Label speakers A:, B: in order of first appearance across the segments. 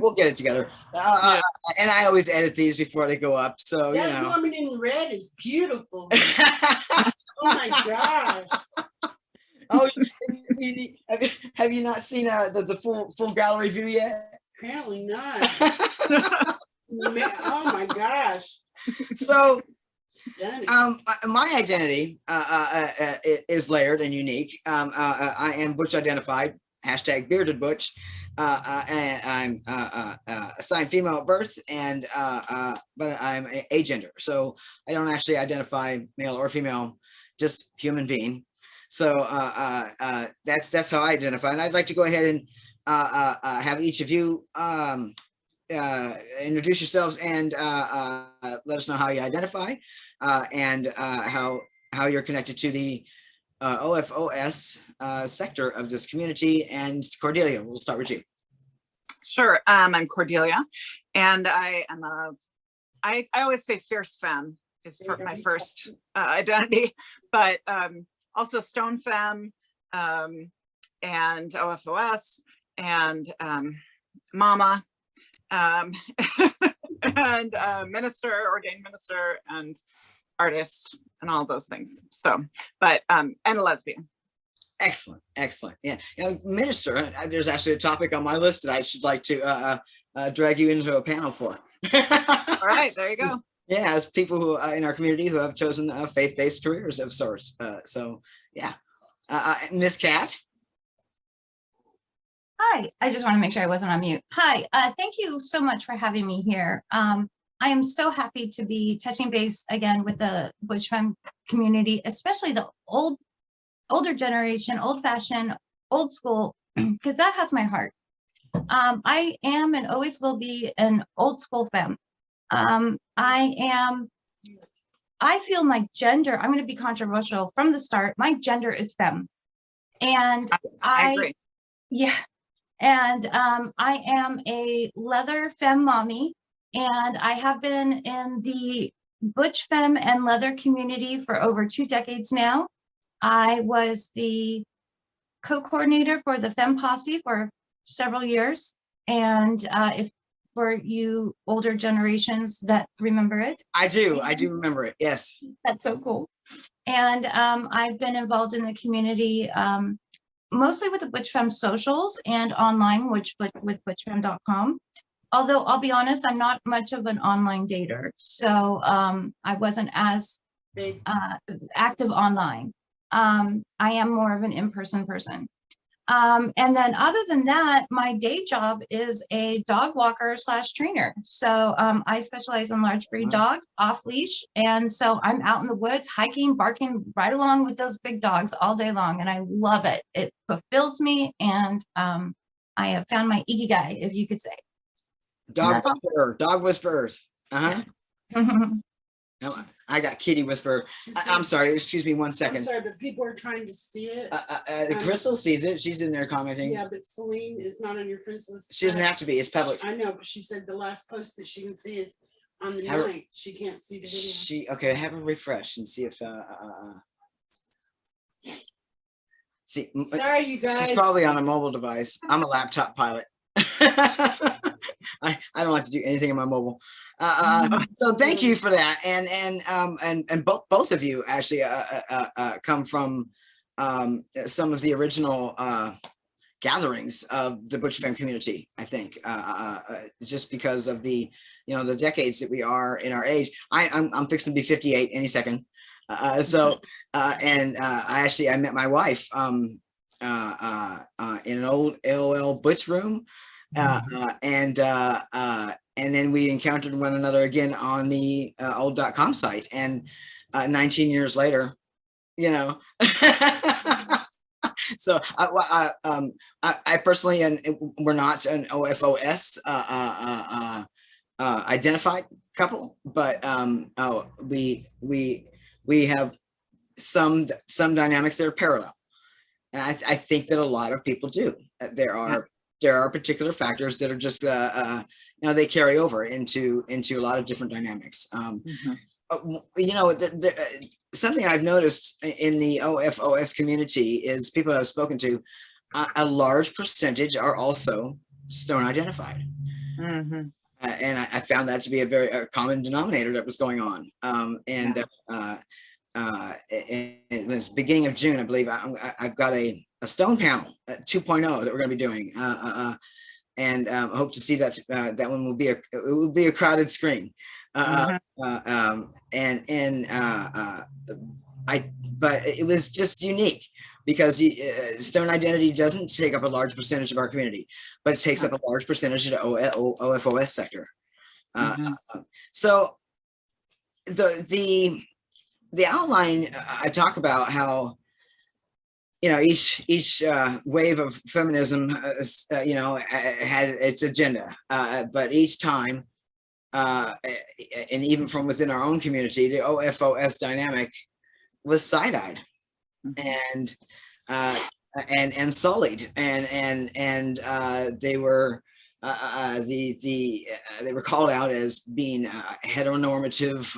A: we'll get it together. And I always edit these before they go up. So,
B: that
A: you know.
B: woman in red is beautiful. Oh my gosh.
A: Oh, have you not seen the full gallery view yet?
B: Apparently not. Oh my gosh.
A: So,
B: stunning.
A: My identity is layered and unique. I am Butch identified, hashtag bearded Butch. And I'm assigned female at birth, and but I'm agender. So I don't actually identify male or female, just human being. So that's how I identify. And I'd like to go ahead and have each of you introduce yourselves and let us know how you identify and how you're connected to the OFOS sector of this community. And Cordelia, we'll start with you.
C: Sure. I'm Cordelia, and I am I always say fierce femme is for my first identity, but also stone femme, and OFOS, and mama, and minister, ordained minister, and artist, and all those things. So, but and a lesbian.
A: Excellent, excellent. Yeah, minister. There's actually a topic on my list that I should like to drag you into a panel for.
C: All right, there you go.
A: Yeah, as people who in our community who have chosen faith-based careers of sorts. So yeah, Miss Kat.
D: Hi, I just want to make sure I wasn't on mute. Hi, thank you so much for having me here. I am so happy to be touching base again with the Butch Femme community, especially the older generation, old-fashioned, old school, because that has my heart. I am and always will be an old school femme. I feel my gender, I'm going to be controversial from the start. My gender is femme. And I agree. Yeah. And I am a leather femme mommy, and I have been in the Butch Femme and leather community for over 2 decades now. I was the co-coordinator for the Femme Posse for several years. And if for you older generations that remember it.
A: I do remember it, yes.
D: That's so cool. And I've been involved in the community mostly with the Butch Femme socials and online, with butchfemme.com. Although I'll be honest, I'm not much of an online dater. So I wasn't as active online. I am more of an in-person person. And then other than that, my day job is a dog walker / trainer. So I specialize in large breed dogs off leash. And so I'm out in the woods, hiking, barking right along with those big dogs all day long. And I love it. It fulfills me. And I have found my ikigai, if you could say.
A: Dog whisperers. Uh-huh. No, I got kitty whisperer. I'm sorry, excuse me 1 second.
B: I'm sorry, but people are trying to see it.
A: Crystal sees it. She's in there commenting.
B: Yeah, but Celine is not on your friends list.
A: She doesn't have to be. It's public.
B: I know, but she said the last post that she can see is on the 9th. She can't see the video.
A: Okay, have her refresh and see if see.
B: Sorry, you guys.
A: She's probably on a mobile device. I'm a laptop pilot. I don't like to do anything on my mobile. So thank you for that. And both of you actually come from some of the original gatherings of the Butch Femme community, I think, just because of the decades that we are in our age. I'm fixing to be 58 any second. I met my wife in an old AOL Butch room. And then we encountered one another again on the old.com site, and 19 years later, so I personally, and we're not an OFOS identified couple, but we have some dynamics that are parallel, and I think that a lot of people do. There are particular factors that are just they carry over into a lot of different dynamics. Something I've noticed in the OFOS community is people that I've spoken to, a large percentage are also stone identified.
C: Mhm.
A: And I found that to be a very common denominator that was going on. It was beginning of June, I believe. I've got a stone panel 2.0 that we're going to be doing, and I hope to see that that one will be a crowded screen.
C: Mhm.
A: But it was just unique because stone identity doesn't take up a large percentage of our community, but it takes up a large percentage of the OFOS sector.
C: Mhm.
A: So the outline, I talk about how, you know, each wave of feminism, had its agenda, but each time, and even from within our own community, the OFOS dynamic was side-eyed and sullied, and they were they were called out as being heteronormative,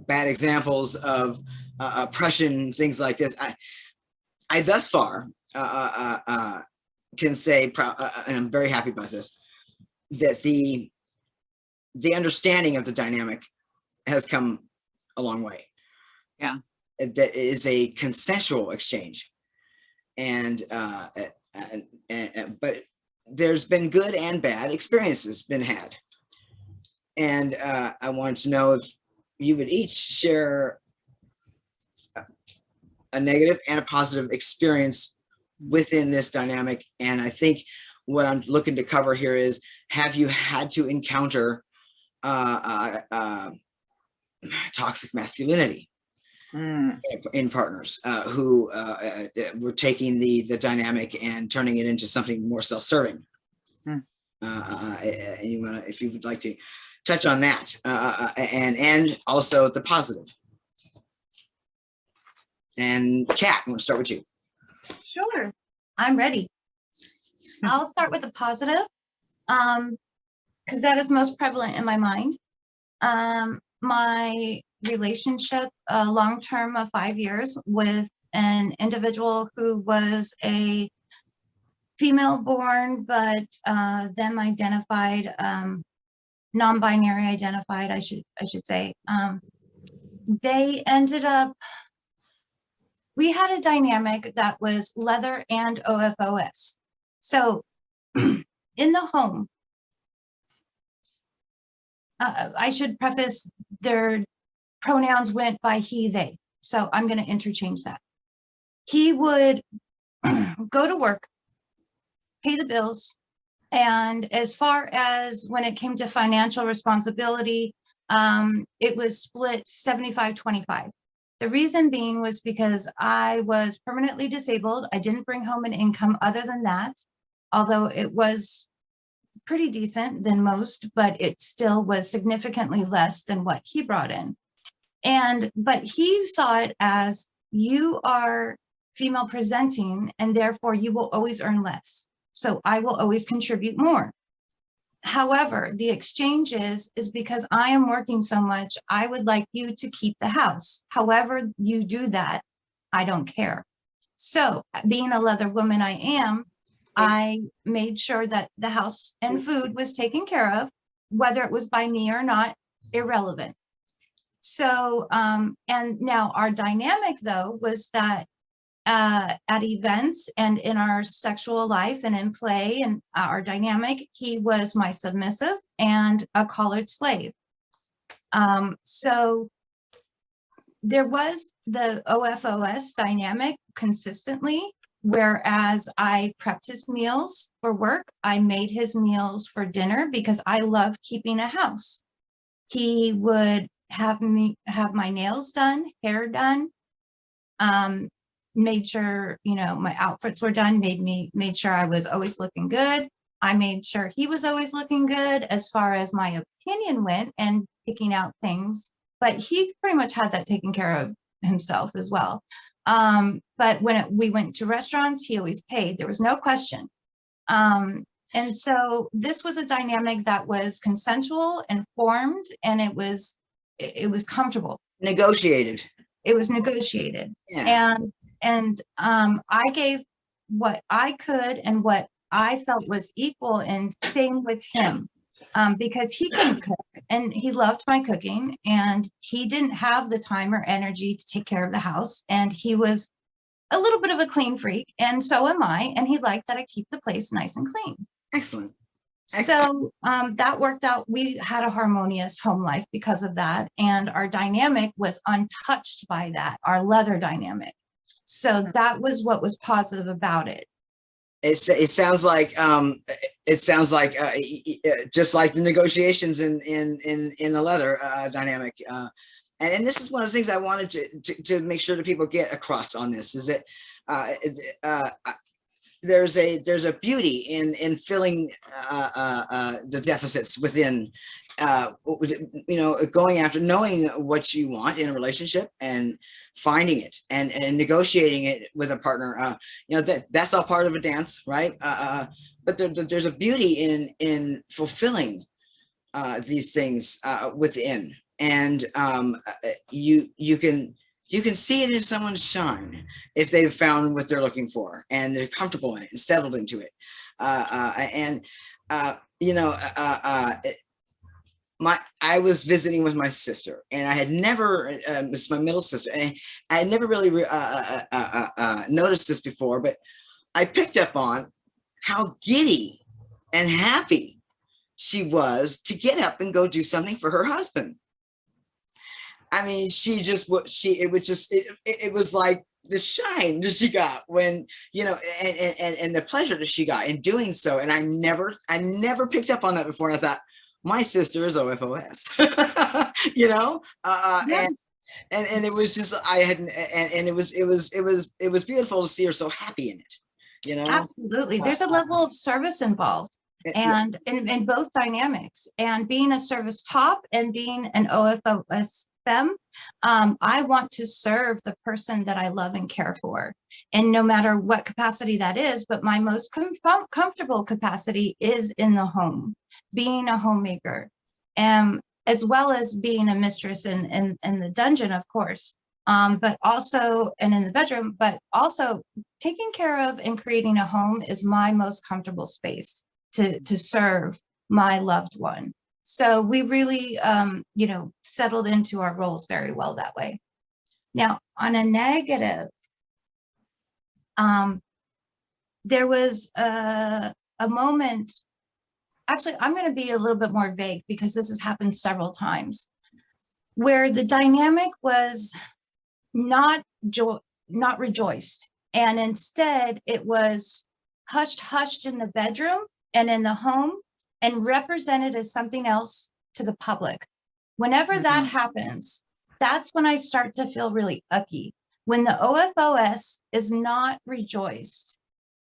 A: bad examples of oppression, things like this. I thus far can say, and I'm very happy about this, that the understanding of the dynamic has come a long way.
C: Yeah.
A: That is a consensual exchange, and but there's been good and bad experiences been had, and I wanted to know if you would each share a negative and a positive experience within this dynamic. And I think what I'm looking to cover here is, have you had to encounter toxic masculinity in partners who were taking the dynamic and turning it into something more self-serving? And you wanna, if you would like to touch on that, and also the positive. And Kat, I'm going to start with you.
D: Sure, I'm ready. I'll start with the positive, because that is most prevalent in my mind. My relationship, long-term of 5 years, with an individual who was a female born, but them identified, non-binary identified, I should say. They ended up, we had a dynamic that was leather and OFOS. So in the home, I should preface, their pronouns went by he, they. So I'm going to interchange that. He would go to work, pay the bills, and as far as when it came to financial responsibility, it was split 75-25. The reason being was because I was permanently disabled. I didn't bring home an income other than that, although it was pretty decent than most, but it still was significantly less than what he brought in. But he saw it as, you are female presenting and therefore you will always earn less. So I will always contribute more. However, the exchange is because I am working so much, I would like you to keep the house. However you do that, I don't care. So being a leather woman I am, I made sure that the house and food was taken care of, whether it was by me or not, irrelevant. So, and now our dynamic though was that at events and in our sexual life and in play and our dynamic, he was my submissive and a collared slave. So there was the OFOS dynamic consistently, whereas I prepped his meals for work, I made his meals for dinner because I love keeping a house. He would have me have my nails done, hair done, made sure, you know, my outfits were done, made sure I was always looking good. I made sure he was always looking good as far as my opinion went and picking out things, but he pretty much had that taken care of himself as well. But when we went to restaurants, he always paid. There was no question. And so this was a dynamic that was consensual and formed, and it was comfortable.
A: Negotiated.
D: It was negotiated.
A: Yeah.
D: And I gave what I could and what I felt was equal, and same with him. Because he couldn't cook and he loved my cooking, and he didn't have the time or energy to take care of the house. And he was a little bit of a clean freak, and so am I. And he liked that I keep the place nice and clean.
A: Excellent.
D: So that worked out. We had a harmonious home life because of that. And our dynamic was untouched by that, our leather dynamic. So that was what was positive about it.
A: It sounds like just like the negotiations in the leather dynamic. And this is one of the things I wanted to make sure that people get across on this, is that there's a beauty in filling the deficits within, going after, knowing what you want in a relationship and finding it and negotiating it with a partner. That's all part of a dance, right? But there's a beauty in fulfilling these things within, and you can see it in someone's shine if they've found what they're looking for and they're comfortable in it and settled into it. I was visiting with my sister, and I had never, it's my middle sister, and I had never really noticed this before, but I picked up on how giddy and happy she was to get up and go do something for her husband. I mean, it was like the shine that she got when, and the pleasure that she got in doing so. And I never picked up on that before. And I thought, my sister is OFOS,
D: Yeah.
A: and it was just, it was beautiful to see her so happy in it,
D: Absolutely. There's a level of service involved, and in both dynamics, and being a service top and being an OFOS femme, I want to serve the person that I love and care for, and no matter what capacity that is. But my most comfortable capacity is in the home, being a homemaker, as well as being a mistress in the dungeon, of course, but also, and in the bedroom, but also taking care of and creating a home is my most comfortable space to serve my loved one. So we really, settled into our roles very well that way. Now, on a negative, there was a moment, actually, I'm going to be a little bit more vague because this has happened several times, where the dynamic was not rejoiced. And instead it was hushed in the bedroom and in the home, and represented as something else to the public. Whenever that happens, that's when I start to feel really ucky. When the OFOS is not rejoiced,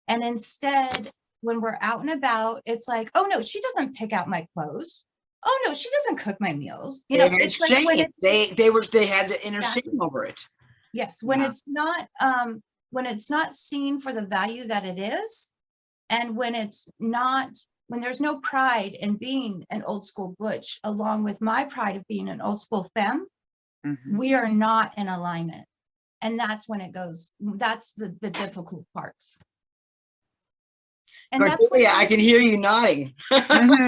D: and instead, when we're out and about, it's like, oh no, she doesn't pick out my clothes. Oh no, she doesn't cook my meals. It's like when it's,
A: they had to inner shame over it.
D: Yes, when it's not seen for the value that it is, and when there's no pride in being an old school butch, along with my pride of being an old school femme, we are not in alignment. And that's when it goes, that's the difficult parts. And
A: Cordelia, I can hear you nodding.
D: And for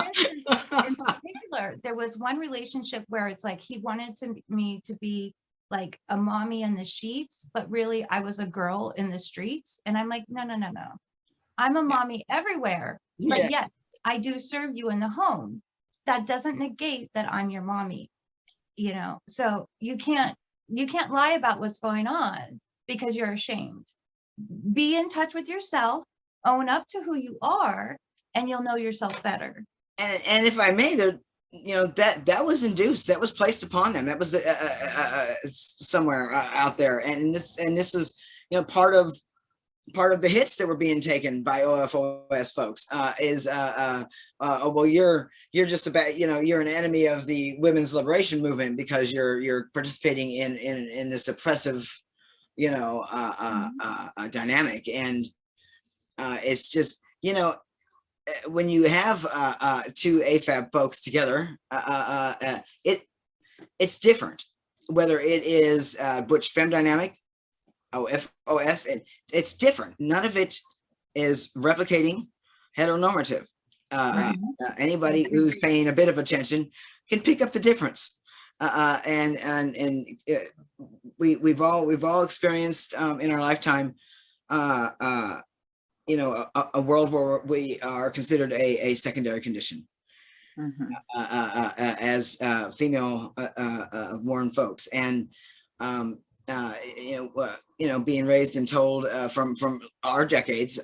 D: instance, in particular, there was one relationship where it's like he wanted me to be like a mommy in the sheets, but really I was a girl in the streets. And I'm like, no. I'm a mommy everywhere, but yes, I do serve you in the home. That doesn't negate that I'm your mommy, so you can't lie about what's going on because you're ashamed. Be in touch with yourself, own up to who you are, and you'll know yourself better.
A: And if I may, that was induced, that was placed upon them. That was somewhere out there. And this is, part of the hits that were being taken by OFOS folks is well, you're just about, you're an enemy of the women's liberation movement because you're participating in this oppressive, dynamic. And it's just, when you have two AFAB folks together, it's different, whether it is Butch Femme dynamic, OFOS, and it's different. None of it is replicating heteronormative.
D: Right.
A: Anybody who's paying a bit of attention can pick up the difference. We've all experienced in our lifetime, you know, a world where we are considered a secondary condition. As female born folks, and you know, being raised and told from our decades,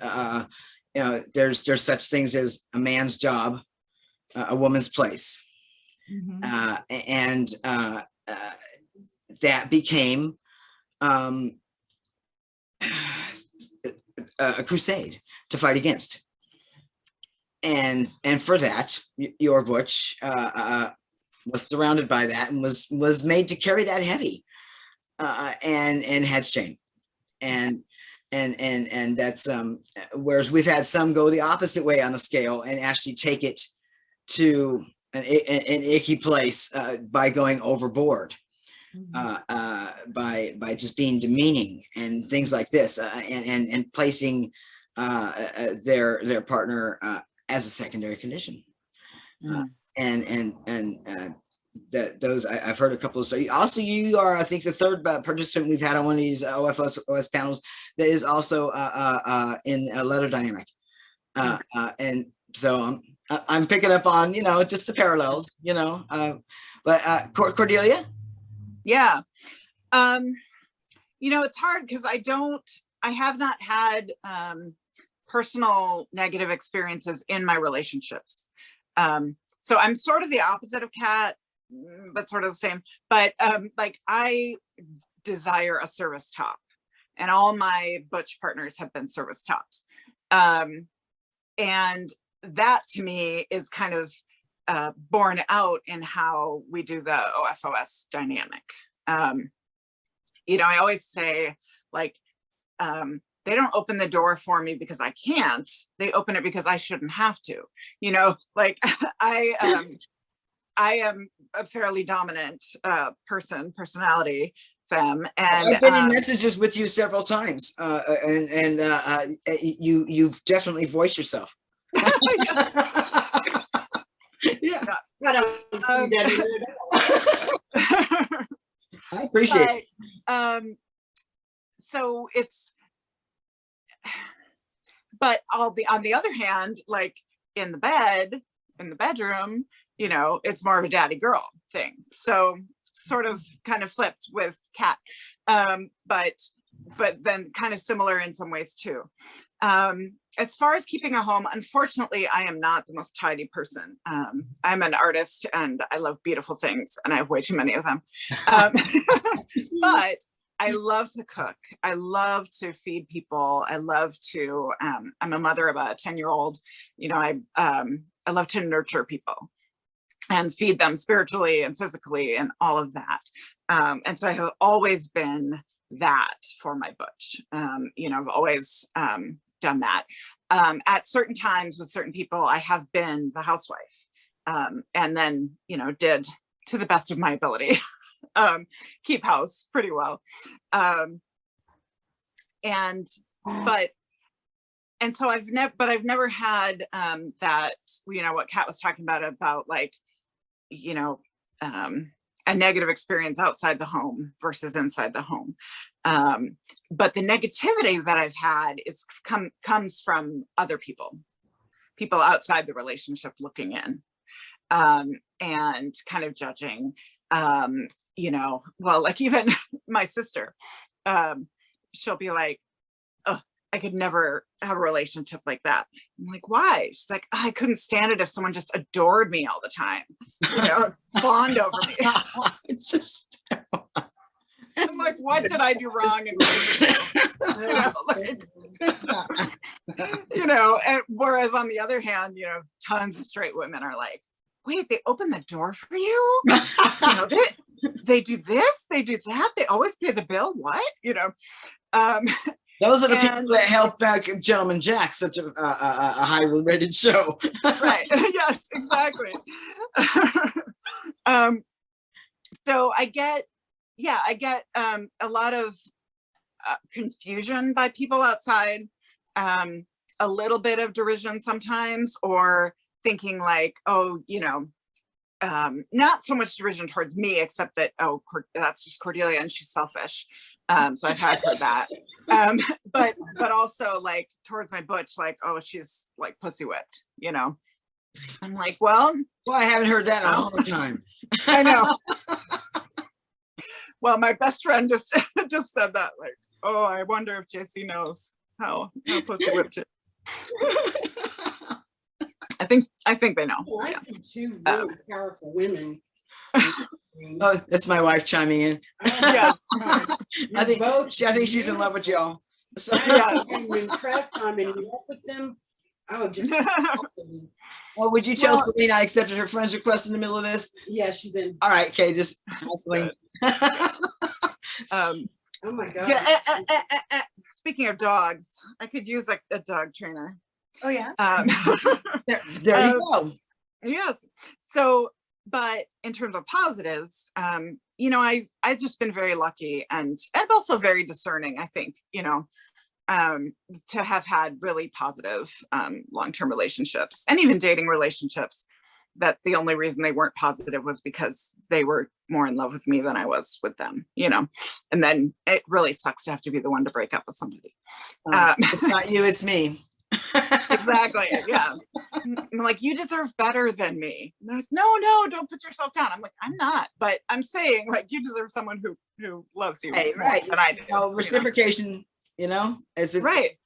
A: you know, there's such things as a man's job, a woman's place, and that became a crusade to fight against. And for that, your Butch was surrounded by that and was made to carry that heavy, and had shame, and that's whereas we've had some go the opposite way on the scale and actually take it to an icky place by going overboard, by just being demeaning and things like this, and placing their partner as a secondary condition. That those I've heard a couple of stories. Also, you are, I think, the third participant we've had on one of these OS panels that is also in a letter dynamic, and so I'm picking up on, you know, just the parallels, you know. But Cordelia,
C: yeah, you know, it's hard because I have not had personal negative experiences in my relationships. So I'm sort of the opposite of Kat, but sort of the same. But like, I desire a service top, and all my Butch partners have been service tops. And that to me is kind of borne out in how we do the OFOS dynamic. You know, I always say, like, they don't open the door for me because I can't. They open it because I shouldn't have to. You know, like, I am a fairly dominant personality, femme, and
A: I've been in messages with you several times, and you've definitely voiced yourself. Yeah,
B: I don't see that at all.
A: I appreciate it.
C: So it's, but on the other hand, like, in the bedroom, you know, it's more of a daddy girl thing. So sort of kind of flipped with Kat, but then kind of similar in some ways too. As far as keeping a home, unfortunately, I am not the most tidy person. I'm an artist and I love beautiful things, and I have way too many of them. But I love to cook. I love to feed people. I love to, I'm a mother of a 10-year-old. You know, I love to nurture people and feed them spiritually and physically and all of that. And so I have always been that for my Butch. You know, I've always done that. At certain times with certain people, I have been the housewife, and then, you know, did, to the best of my ability, keep house pretty well. And so I've never had that, you know, what Kat was talking about like, you know, a negative experience outside the home versus inside the home. But the negativity that I've had is comes from other people outside the relationship looking in, and kind of judging, you know, well, like, even my sister, she'll be like, oh, I could never have a relationship like that. I'm like, why? She's like, oh, I couldn't stand it if someone just adored me all the time, you know, fawned over me.
A: It's just,
C: I'm like, what did I do wrong? You know, like, you know, and whereas on the other hand, you know, tons of straight women are like, wait, they open the door for you? You know, they do this, they do that, they always pay the bill. What? You know,
A: those are the people that help back Gentleman Jack, such a highly rated show.
C: Right. Yes, exactly. So I get a lot of confusion by people outside. a little bit of derision sometimes, or thinking like, oh, you know, not so much derision towards me, except that, oh, that's just Cordelia and she's selfish. So I've had heard that. But also like towards my Butch, like, oh, she's like pussy whipped, you know. I'm like, well,
A: I haven't heard that in a long time.
C: I know. Well, my best friend just just said that, like, oh, I wonder if JC knows how pussy whipped it. I think they know.
B: Well, I
C: Yeah.
B: see two really powerful women.
A: Oh, that's my wife chiming in.
C: Yes.
A: I think she's in love with y'all. So,
B: I'm impressed. I'm in love with them. I would just.
A: well, would you tell Selena I accepted her friend's request in the middle of this?
B: Yeah, she's in.
A: All right, okay, just Selena.
B: Oh my God.
C: Yeah. Speaking of dogs, I could use a dog trainer.
D: Oh, yeah.
A: There you go.
C: Yes. So, but in terms of positives, you know, I've just been very lucky and also very discerning, I think, you know, to have had really positive long-term relationships and even dating relationships that the only reason they weren't positive was because they were more in love with me than I was with them, you know. And then it really sucks to have to be the one to break up with somebody.
A: It's not you, it's me.
C: Exactly. Yeah. I'm like, you deserve better than me. They're like, no, don't put yourself down. I'm like, I'm not, but I'm saying like you deserve someone who loves you
A: Hey,
C: more
A: right.
C: than I do.
A: No, reciprocation, you know, it's
C: Right.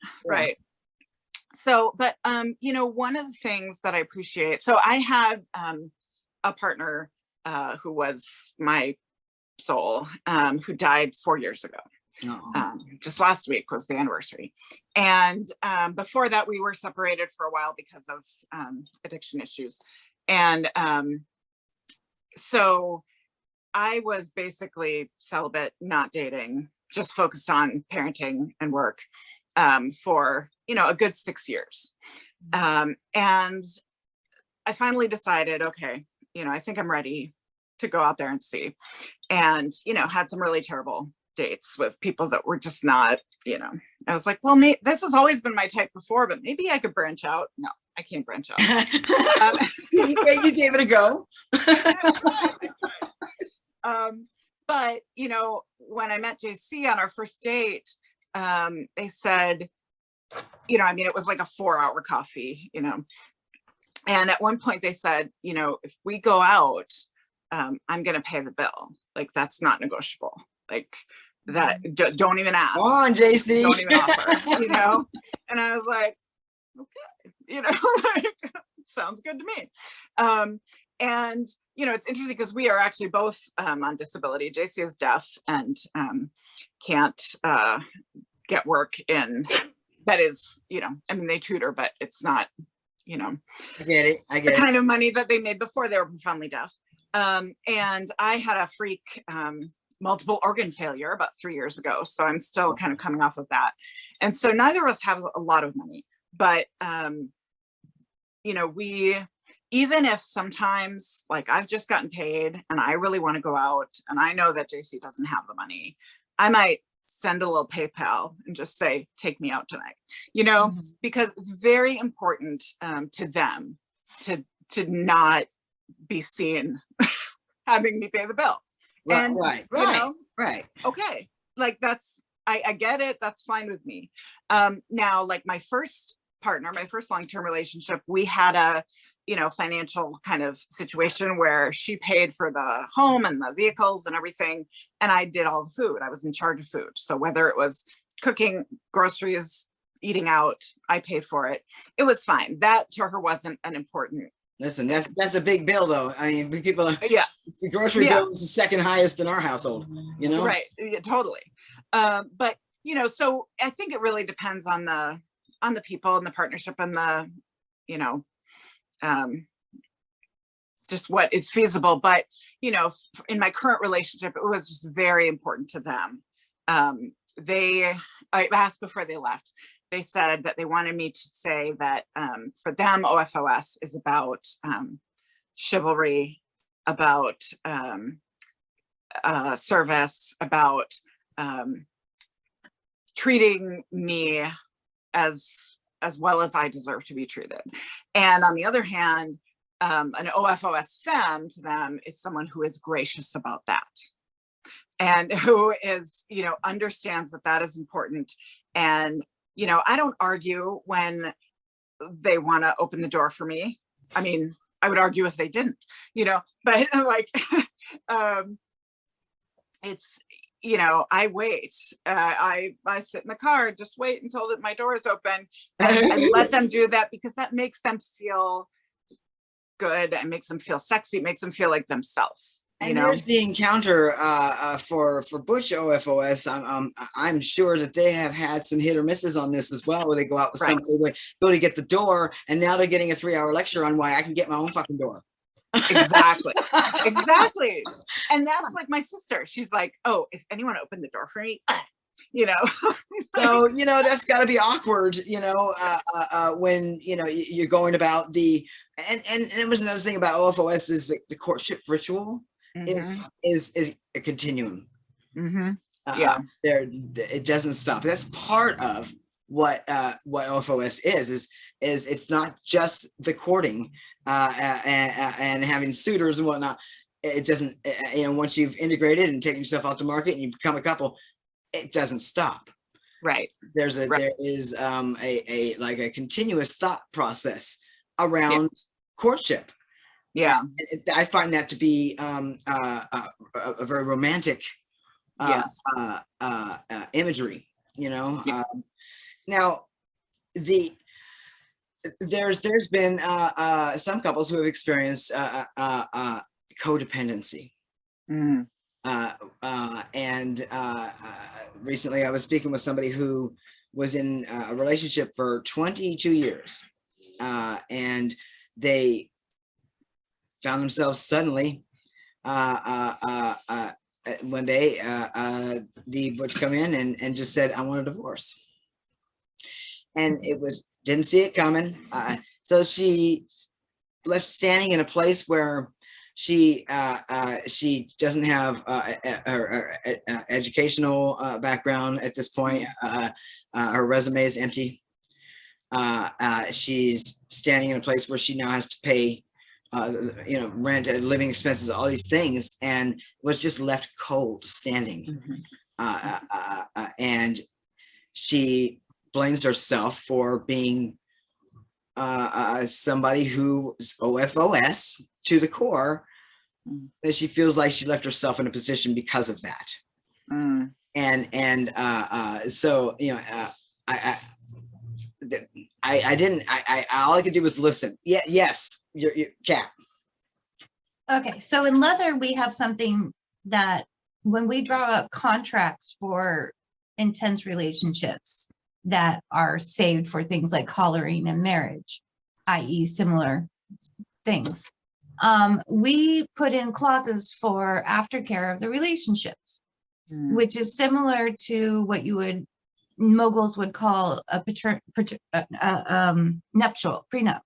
C: So, but you know, one of the things that I appreciate, so I had a partner who was my soul, who died 4 years ago. Just last week was the anniversary. And before that, we were separated for a while because of addiction issues. And so I was basically celibate, not dating, just focused on parenting and work for, you know, a good 6 years. And I finally decided, okay, you know, I think I'm ready to go out there and see. And, you know, had some really terrible dates with people that were just not, you know, I was like, well, this has always been my type before, but maybe I could branch out. No, I can't branch out.
A: You gave it a go.
C: But, you know, when I met JC on our first date, they said, you know, I mean, it was like a 4-hour coffee, you know, and at one point they said, you know, if we go out, I'm going to pay the bill. Like, that's not negotiable. Like that, don't even ask.
A: Come on, JC.
C: Don't even offer, you know? And I was like, okay, you know, like, sounds good to me. And, you know, it's interesting because we are actually both on disability. JC is deaf and can't get work in, that is, you know, I mean, they tutor, but it's not, you know,
A: I get it.
C: the kind of money that they made before they were profoundly deaf. And I had a freak multiple organ failure about 3 years ago. So I'm still kind of coming off of that. And so neither of us have a lot of money, but, you know, even if sometimes like I've just gotten paid and I really want to go out and I know that JC doesn't have the money, I might send a little PayPal and just say, take me out tonight, you know, because it's very important to them to not be seen having me pay the bill.
A: Right,
C: and
A: right,
C: you know,
A: right.
C: Okay, like that's, I get it, that's fine with me. Now, like my first partner, my first long-term relationship, we had a, you know, financial kind of situation where she paid for the home and the vehicles and everything, and I did all the food. I was in charge of food. So whether it was cooking, groceries, eating out, I paid for it. It was fine. That to her wasn't an important.
A: Listen, that's a big bill though. I mean, people,
C: yeah,
A: the grocery bill is the second highest in our household, you know?
C: Right, yeah, totally. But, you know, so I think it really depends on the people and the partnership and the, you know, just what is feasible. But, you know, in my current relationship, it was just very important to them. I asked before they left, they said that they wanted me to say that for them, OFOS is about chivalry, about service, about treating me as as well as I deserve to be treated. And on the other hand, an OFOS femme to them is someone who is gracious about that, and who is, you know, understands that that is important. And, you know, I don't argue when they want to open the door for me. I mean, I would argue if they didn't, you know, but like, it's, you know, I wait. I sit in the car, just wait until my door is open, and let them do that, because that makes them feel good and makes them feel sexy, makes them feel like themselves.
A: And there's the encounter for Butch OFOS. I'm sure that they have had some hit or misses on this as well, where they go out with somebody, would go to get the door, and now they're getting a 3-hour lecture on why I can get my own fucking door.
C: Exactly. Exactly. And that's like my sister. She's like, oh, if anyone opened the door for me, you know.
A: So, you know, that's got to be awkward, you know, when, you know, you're going about the, and it was another thing about OFOS is the courtship ritual is a continuum.
C: Yeah.
A: It doesn't stop. That's part of what OFOS is it's not just the courting and having suitors and whatnot. It doesn't, you know, once you've integrated and taken yourself out to market and you become a couple, it doesn't stop.
C: Right.
A: There is a continuous thought process around courtship.
C: Yeah.
A: And I find that to be a very romantic imagery, you know. Now there's been some couples who have experienced codependency. And recently I was speaking with somebody who was in a relationship for 22 years, and they found themselves suddenly one day the butch come in and just said, I want a divorce. And it was, didn't see it coming. So she left standing in a place where she doesn't have her educational background at this point. Her resume is empty. She's standing in a place where she now has to pay you know, rent, living expenses, all these things, and was just left cold standing. And she blames herself for being somebody who's OFOS to the core, that she feels like she left herself in a position because of that. So, you know, all I could do was listen. Yeah, yes, your Kat.
D: Okay, so in leather, we have something that when we draw up contracts for intense relationships that are saved for things like collaring and marriage, i.e. similar things, we put in clauses for aftercare of the relationships, which is similar to what you would, moguls would call a nuptial, prenup.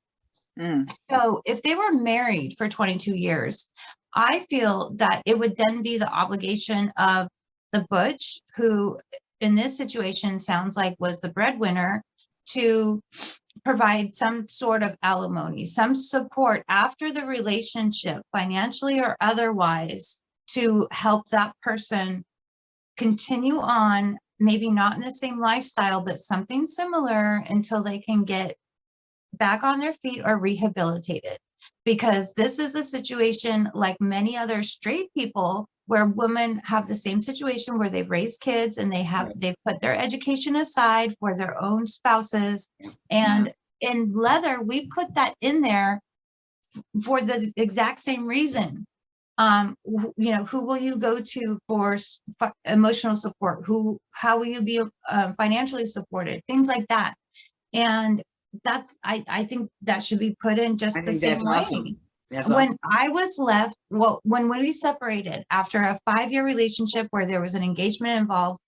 D: So if they were married for 22 years, I feel that it would then be the obligation of the butch, who in this situation sounds like was the breadwinner, to provide some sort of alimony, some support after the relationship, financially or otherwise, to help that person continue on, maybe not in the same lifestyle, but something similar until they can get back on their feet or rehabilitated. Because this is a situation like many other straight people where women have the same situation, where they've raised kids and they've put their education aside for their own spouses. And in leather, we put that in there for the exact same reason. You know, who will you go to for emotional support? How will you be financially supported? Things like that. And that's, I think that should be put in just the same way.
A: Awesome.
D: When I was left, well, when we separated after a 5-year relationship where there was an engagement involved,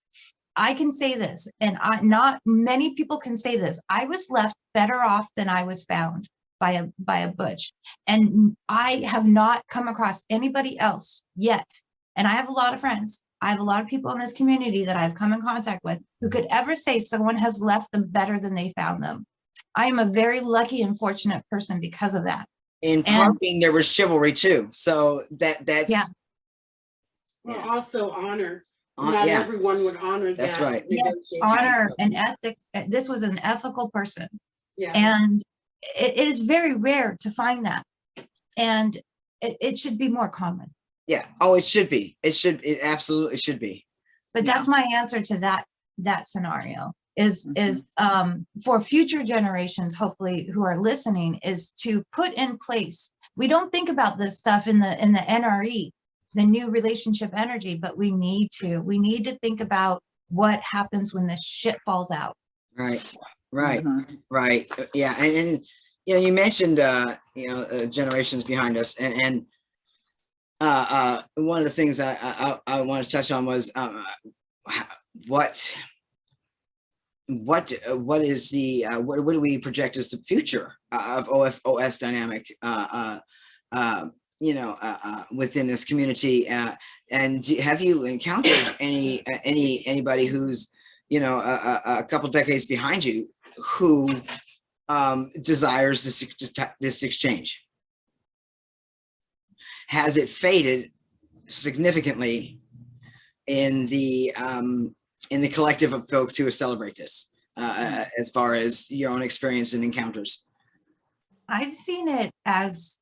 D: I can say this, and not many people can say this, I was left better off than I was found by a butch. And I have not come across anybody else yet. And I have a lot of friends. I have a lot of people in this community that I've come in contact with who could ever say someone has left them better than they found them. I am a very lucky and fortunate person because of that.
A: In parking, there was chivalry too. So that's
D: Yeah.
B: Well, also honor.
A: Uh,
B: Not
A: yeah.
B: everyone would honor
A: That's
B: that.
A: right.
D: Yeah,
B: negotiation.
D: honor and ethic. This was an ethical person,
B: Yeah.
D: and it is very rare to find that, and it should be more common.
A: Yeah. Oh, it should be. It absolutely should be.
D: But
A: Yeah.
D: that's my answer to that scenario is for future generations, hopefully, who are listening, is to put in place. We don't think about this stuff in the NRE, the new relationship energy, but we need to think about what happens when this shit falls out.
A: Right. Right. Yeah. And you know, you mentioned generations behind us, and one of the things I want to touch on was what is the what do we project as the future of OFOS dynamic within this community, and have you encountered anybody who's a couple decades behind you who desires this exchange? Has it faded significantly in the collective of folks who celebrate this, as far as your own experience and encounters?
D: I've seen it as,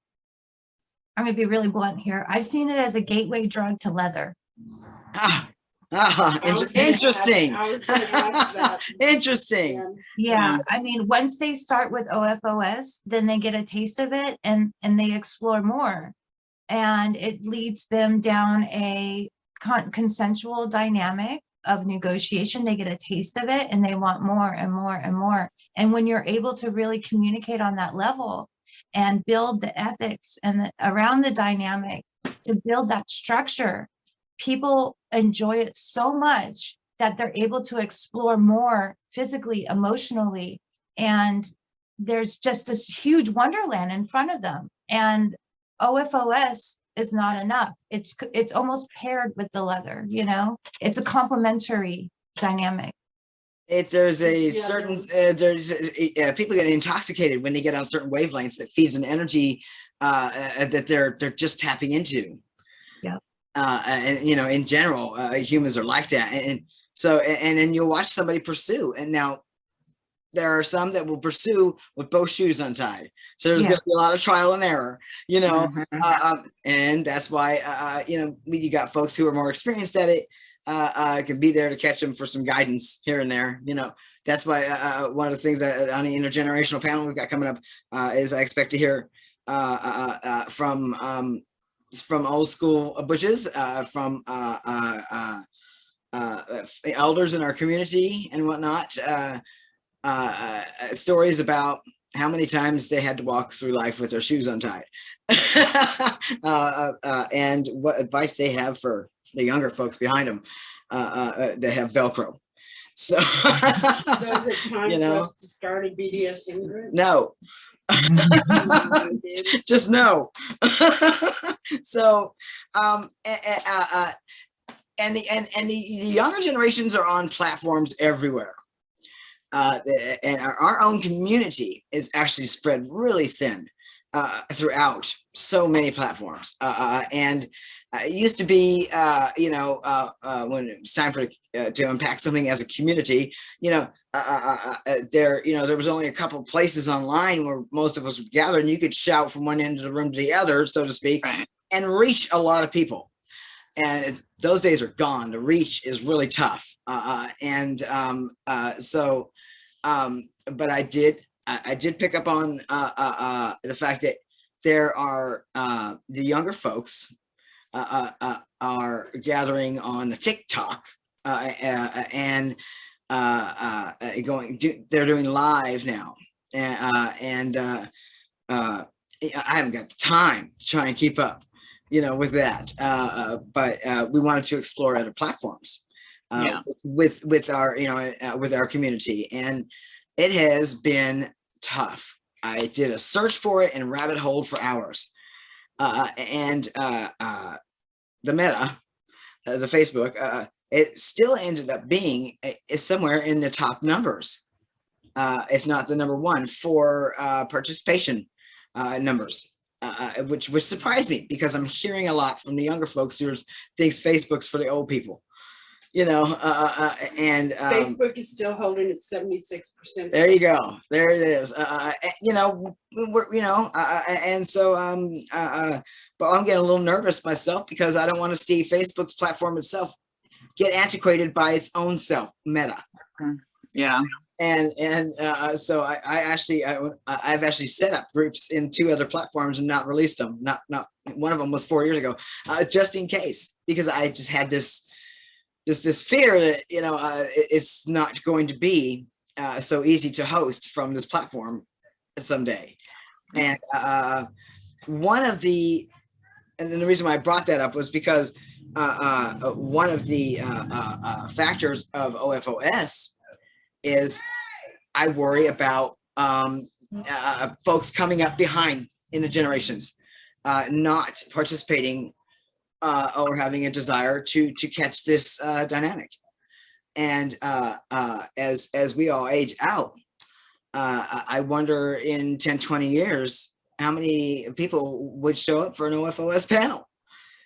D: I'm going to be really blunt here, I've seen it as a gateway drug to leather.
A: Interesting.
B: I was going to ask that.
A: Interesting.
D: Yeah, I mean, once they start with OFOS, then they get a taste of it and they explore more. And it leads them down a consensual dynamic of negotiation. They get a taste of it and they want more and more and more. And when you're able to really communicate on that level and build the ethics and around the dynamic to build that structure, people enjoy it so much that they're able to explore more physically, emotionally, and there's just this huge wonderland in front of them. And OFOS is not enough. It's almost paired with the leather, it's a complementary dynamic.
A: There's a certain people get intoxicated when they get on certain wavelengths that feeds an energy that they're just tapping into.
D: Yeah.
A: And in general, humans are like that, and so then you'll watch somebody pursue, and now there are some that will pursue with both shoes untied. So there's going to be a lot of trial and error, and that's why you got folks who are more experienced at it can be there to catch them for some guidance here and there. That's why one of the things that on the intergenerational panel we've got coming up is I expect to hear from old school butches, from elders in our community and whatnot, stories about how many times they had to walk through life with their shoes untied, and what advice they have for the younger folks behind them that have Velcro. So,
B: so is it time for us to start a BDSM group?
A: No. Just no. So and the younger generations are on platforms everywhere, and our own community is actually spread really thin throughout so many platforms, and it used to be when it's time for to unpack something as a community, there was only a couple places online where most of us would gather, and you could shout from one end of the room to the other, so to speak, and reach a lot of people. And those days are gone. The reach is really tough. But I did pick up on the fact that there are the younger folks are gathering on TikTok and they're doing live now, and I haven't got the time to try and keep up, with that. But we wanted to explore other platforms with our with our community, and it has been tough. I did a search for it and rabbit hole for hours, and the Meta, the Facebook, it still ended up being somewhere in the top numbers if not the number one for participation numbers, which surprised me because I'm hearing a lot from the younger folks who thinks Facebook's for the old people, you know, and
B: Facebook is still holding at 76%.
A: there you go. There it is. You know, and so but I'm getting a little nervous myself because I don't want to see Facebook's platform itself get antiquated by its own self, Meta.
C: Yeah.
A: And so I've actually set up groups in 2 other platforms and not released them. Not one of them was 4 years ago, just in case, because I just had this fear that, you know, it's not going to be so easy to host from this platform someday. And and the reason why I brought that up was because one of the factors of OFOS is I worry about folks coming up behind in the generations, not participating or having a desire to catch this dynamic. And as we all age out, I wonder in 10, 20 years, how many people would show up for an OFOS panel?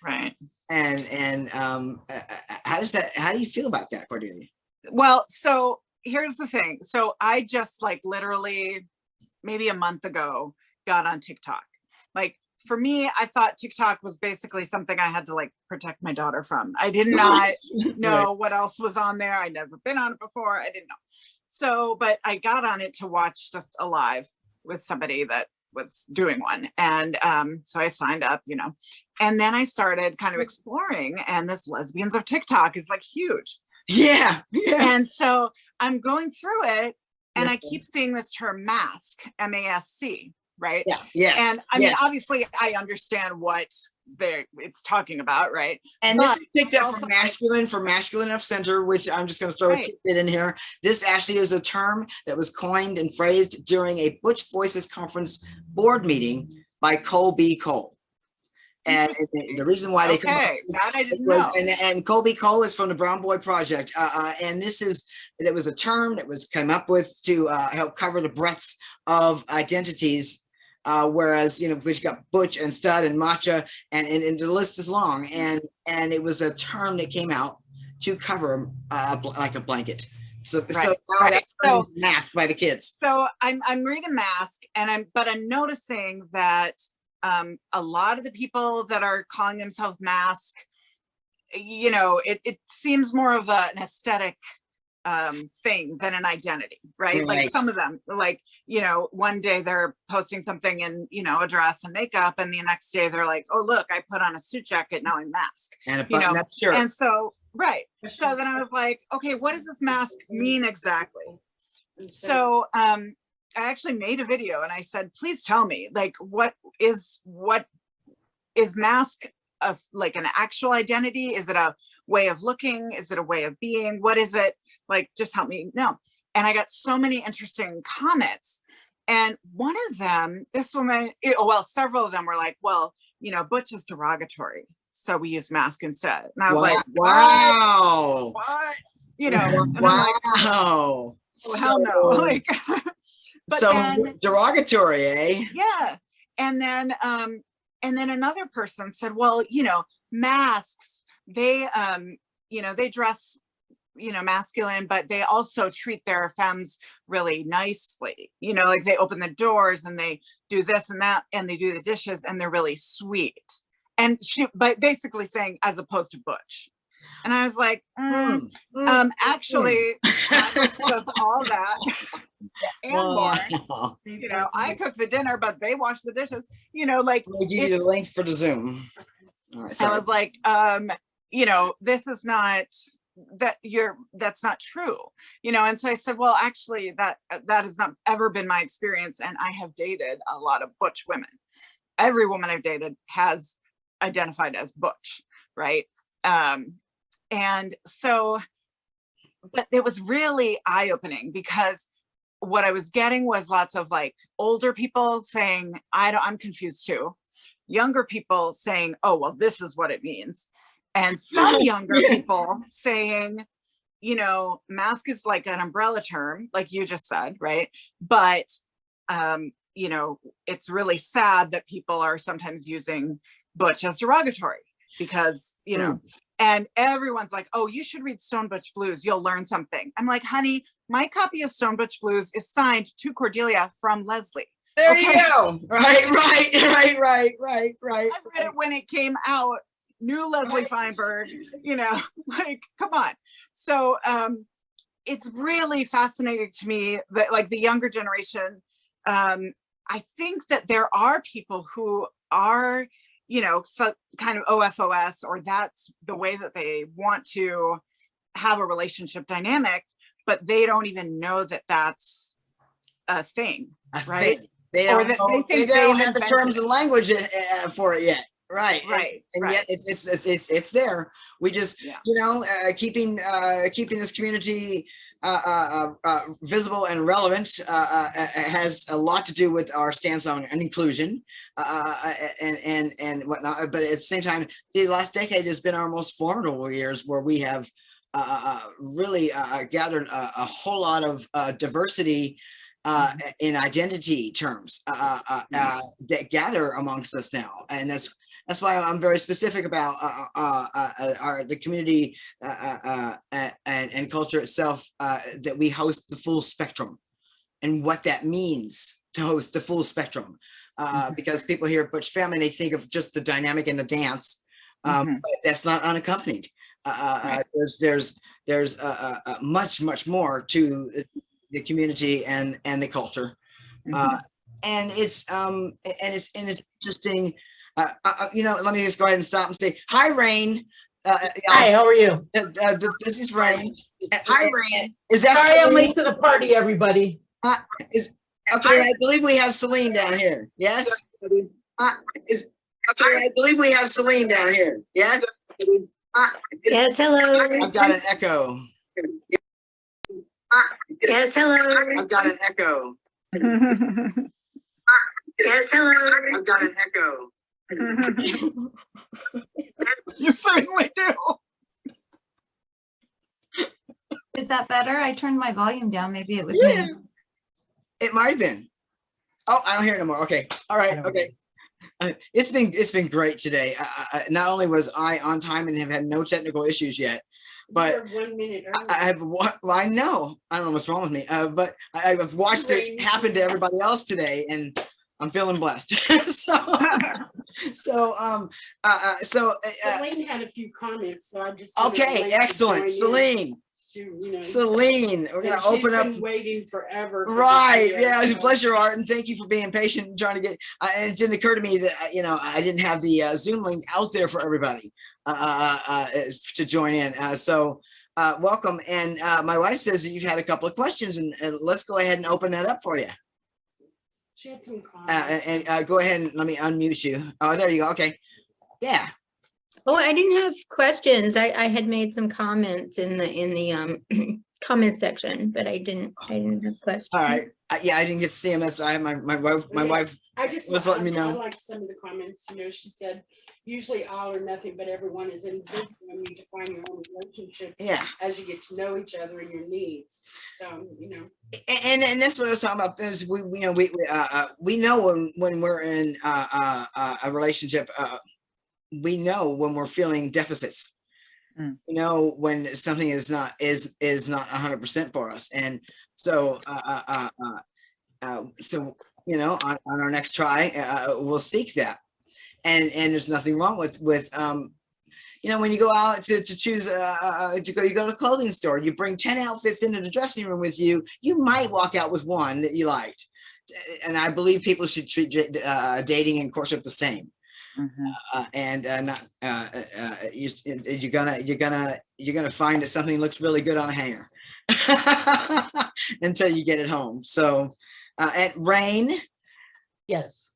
C: Right.
A: And how do you feel about that, Cordelia?
C: Well, so here's the thing. So I just like literally maybe a month ago got on TikTok. Like for me, I thought TikTok was basically something I had to like protect my daughter from. I did not know what else was on there. I'd never been on it before. I didn't know. So, but I got on it to watch just a live with somebody that was doing one. And so I signed up, you know, and then I started kind of exploring, and this lesbians of TikTok is like huge.
A: Yeah.
C: And so I'm going through it and I keep seeing this term mask, M-A-S-C, right?
A: Yeah. Yes.
C: And I mean, obviously I understand what it's talking about, right?
A: And this is picked up from Masculine of Center, which I'm just going to throw a tidbit in here. This actually is a term that was coined and phrased during a Butch Voices Conference board meeting by Cole B. Cole. And the reason why they come up
C: that I didn't know.
A: And Colby Cole is from the Brown Boy Project, and it was a term that was come up with to help cover the breadth of identities, whereas you know we've got Butch and Stud and Matcha, and the list is long, and it was a term that came out to cover like a blanket. So now that's masked by the kids.
C: So I'm reading mask, and I'm noticing that. A lot of the people that are calling themselves mask, you know, it seems more of an aesthetic thing than an identity, right? Like some of them, like, you know, one day they're posting something in, you know, a dress and makeup, and the next day they're like, oh, look, I put on a suit jacket, now I'm masked.
A: And a button-up shirt.
C: And so, so then I was like, okay, what does this mask mean exactly? So, I actually made a video and I said, please tell me, like, what is mask of like an actual identity? Is it a way of looking? Is it a way of being? What is it? Like, just help me know. And I got so many interesting comments. And one of them, this woman, well, several of them were like, well, you know, Butch is derogatory, so we use mask instead. And I was like,
A: wow.
C: What? You know,
A: wow.
C: Well, hell no. Like, but
A: so
C: then,
A: derogatory, eh?
C: Yeah. And then another person said, well, you know, masks, they, you know, they dress, you know, masculine, but they also treat their femmes really nicely. You know, like they open the doors and they do this and that, and they do the dishes, and they're really sweet. And but basically saying, as opposed to Butch. And I was like, actually, does all that and more. You know, I cook the dinner, but they wash the dishes. You know, like
A: we'll give you the link for the Zoom. All right,
C: I was like, you know, this is not that's not true. You know, and so I said, well, actually, that has not ever been my experience, and I have dated a lot of Butch women. Every woman I've dated has identified as Butch, right? And so, but it was really eye-opening because what I was getting was lots of like older people saying, I'm confused too. Younger people saying, oh, well, this is what it means. And some younger people saying, you know, mask is like an umbrella term, like you just said, right? But, you know, it's really sad that people are sometimes using butch as derogatory because, you know, and everyone's like, oh, you should read Stone Butch Blues. You'll learn something. I'm like, honey, my copy of Stone Butch Blues is signed to Cordelia from Leslie.
A: There you go. Right.
C: I read it when it came out. New Leslie Feinberg, you know, like, come on. So it's really fascinating to me that, like, the younger generation, I think that there are people who are, you know, so kind of OFOS, or that's the way that they want to have a relationship dynamic, but they don't even know that that's a thing, right?
A: They don't have the terms and language for it yet. Right. And yet it's there. We just, you know, keeping this community visible and relevant has a lot to do with our stance on inclusion and whatnot. But at the same time, the last decade has been our most formidable years, where we have really gathered a whole lot of diversity in identity terms that gather amongst us now, and that's why I'm very specific about the community and culture itself, that we host the full spectrum, and what that means to host the full spectrum, because people hear Butch Femme and they think of just the dynamic and the dance, but that's not unaccompanied. There's much more to the community and the culture, and it's interesting. You know, let me just go ahead and stop and say hi, Rain.
E: Hi, how are you?
A: This is Rain.
B: Hi, Rain.
A: Is that
E: Sorry,
A: Celine?
E: I'm late to the party, everybody.
A: Okay, I believe we have Celine down here. Yes. Okay, I believe we have Celine down here. Yes.
F: Yes, hello.
A: I've got an echo.
F: Yes, hello.
A: I've got an echo.
F: Yes, hello.
A: I've got an echo.
C: You certainly do.
D: Is that better? I turned my volume down. Maybe it was me.
A: It might have been. Oh, I don't hear it anymore. Okay. All right. Okay. It's been great today. Not only was I on time and have had no technical issues yet, but
B: 1 minute early.
A: I know. I don't know what's wrong with me. But I've watched it happen to everybody else today, and I'm feeling blessed. So
B: Celine had a few comments, so I just
A: okay, excellent, Celine. Celine, we're gonna open up.
B: Waiting forever.
A: Right, yeah, it was a pleasure, Art, and thank you for being patient and trying to get. And it didn't occur to me that I didn't have the Zoom link out there for everybody to join in. So welcome, and my wife says that you've had a couple of questions, and let's go ahead and open that up for you.
B: She had some comments.
A: Go ahead and let me unmute you. Oh, there you go. Okay. Yeah.
F: Oh, I didn't have questions. I had made some comments in the comment section, but I didn't have questions.
A: All right. Yeah, I didn't get to see him. That's why my wife was letting me know.
B: I liked some of the comments. She said, usually all or nothing, but everyone is individual. You need to find your own relationships as you get to know each other and your needs. So, and that's what I was talking about. Is we know when we're in a relationship, we know when we're feeling deficits. We know when something is not 100% for us, and so on our next try, we'll seek that. And there's nothing wrong with when you go out to choose you go to a clothing store, you bring 10 outfits into the dressing room with you, you might walk out with one that you liked. And I believe people should treat dating and courtship the same. You're gonna find that something looks really good on a hanger until you get it home. So and Rain,
E: yes,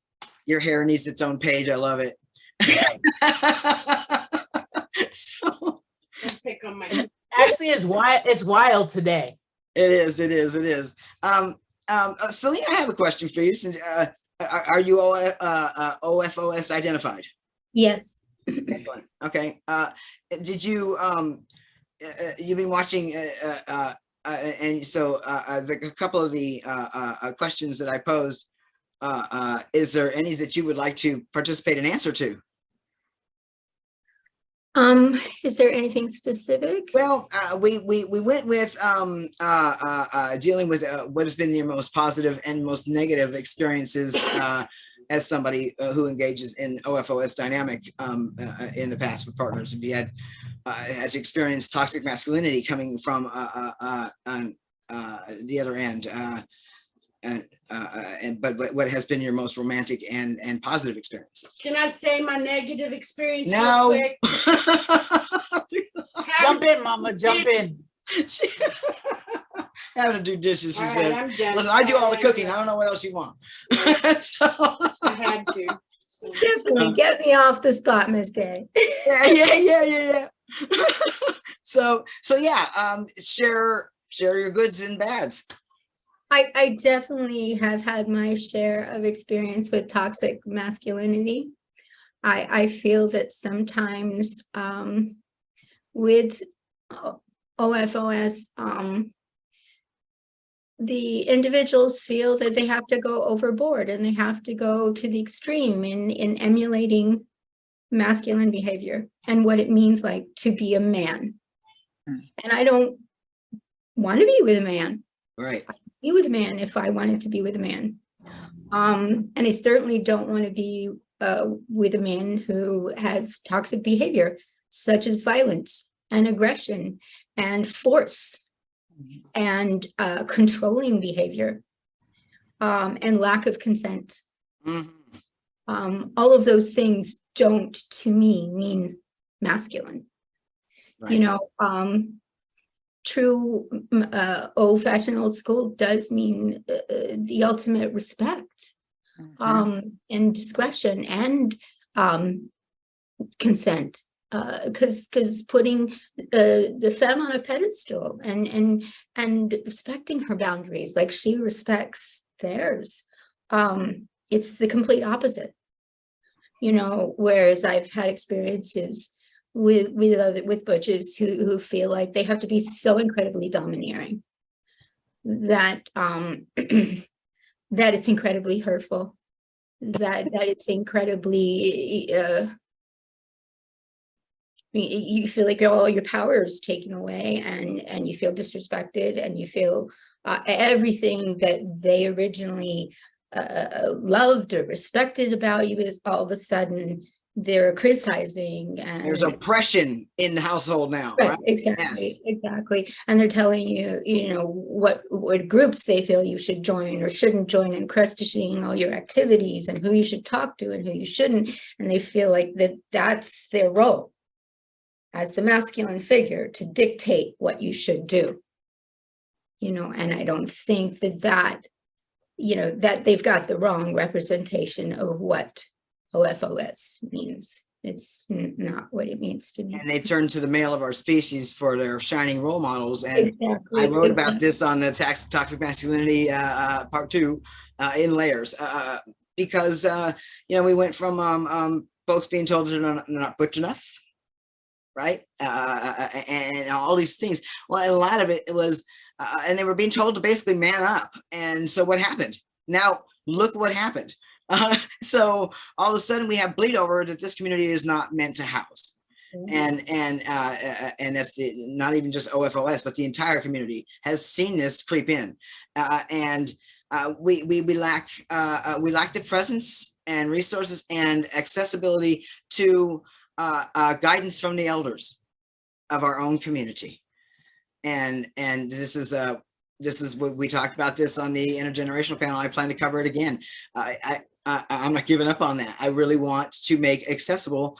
A: your hair needs its own page. I love it. So,
E: actually, it's wild today.
A: It is. Celine, I have a question for you. Since are you OFOS identified?
F: Yes.
A: Excellent. Okay. Did you you've been watching, and so a couple of the questions that I posed, is there any that you would like to participate and answer to?
F: Is there anything specific?
A: Well, we went with dealing with what has been your most positive and most negative experiences as somebody who engages in OFOS dynamic in the past with partners. If you had experienced toxic masculinity coming from on the other end, but what has been your most romantic and positive experiences?
B: Can I say my negative experience?
A: No.
B: Real quick?
E: Jump in, mama, jump in.
A: Having to do dishes, she
B: All right,
A: says.
B: I'm done.
A: Listen, I do all the
B: Sorry,
A: cooking. I don't know what else you want. So,
B: I had to. So,
F: Definitely get me off the spot, Miss Day.
A: yeah. So yeah, share your goods and bads.
F: I definitely have had my share of experience with toxic masculinity. I feel that sometimes with OFOS, the individuals feel that they have to go overboard and they have to go to the extreme in emulating masculine behavior and what it means like to be a man. And I don't want to be with a man.
A: Right.
F: Be with a man if I wanted to be with a man. And I certainly don't want to be with a man who has toxic behavior, such as violence and aggression and force and controlling behavior and lack of consent. All of those things don't, to me, mean masculine.
A: Right.
F: You know, true old-fashioned old school does mean the ultimate respect and discretion and consent, because putting the femme on a pedestal and respecting her boundaries like she respects theirs, it's the complete opposite. You know, whereas I've had experiences with butches who feel like they have to be so incredibly domineering that that it's incredibly hurtful, that it's incredibly you feel like all your power is taken away and you feel disrespected and you feel everything that they originally loved or respected about you is all of a sudden they're criticizing, and
A: there's oppression in the household now,
F: right? Exactly,
A: yes.
F: Exactly. And they're telling you, you know, what groups they feel you should join or shouldn't join, and questioning all your activities and who you should talk to and who you shouldn't. And they feel like that's their role as the masculine figure, to dictate what you should do. You know, and I don't think that you know, that they've got the wrong representation of what OFOS means. It's not what it means to me.
A: And they've turned to the male of our species for their shining role models. And
F: exactly.
A: I wrote about this on the toxic masculinity part 2 in layers, because you know, we went from folks being told they're not butch enough, right, and all these things. Well, and a lot of it was, and they were being told to basically man up. And so what happened? Now look what happened. So all of a sudden we have bleed over that this community is not meant to house. And that's not even just OFOS, but the entire community has seen this creep in, and we lack the presence and resources and accessibility to guidance from the elders of our own community. And this is what we talked about this on the intergenerational panel. I plan to cover it again. I'm not giving up on that. I really want to make accessible,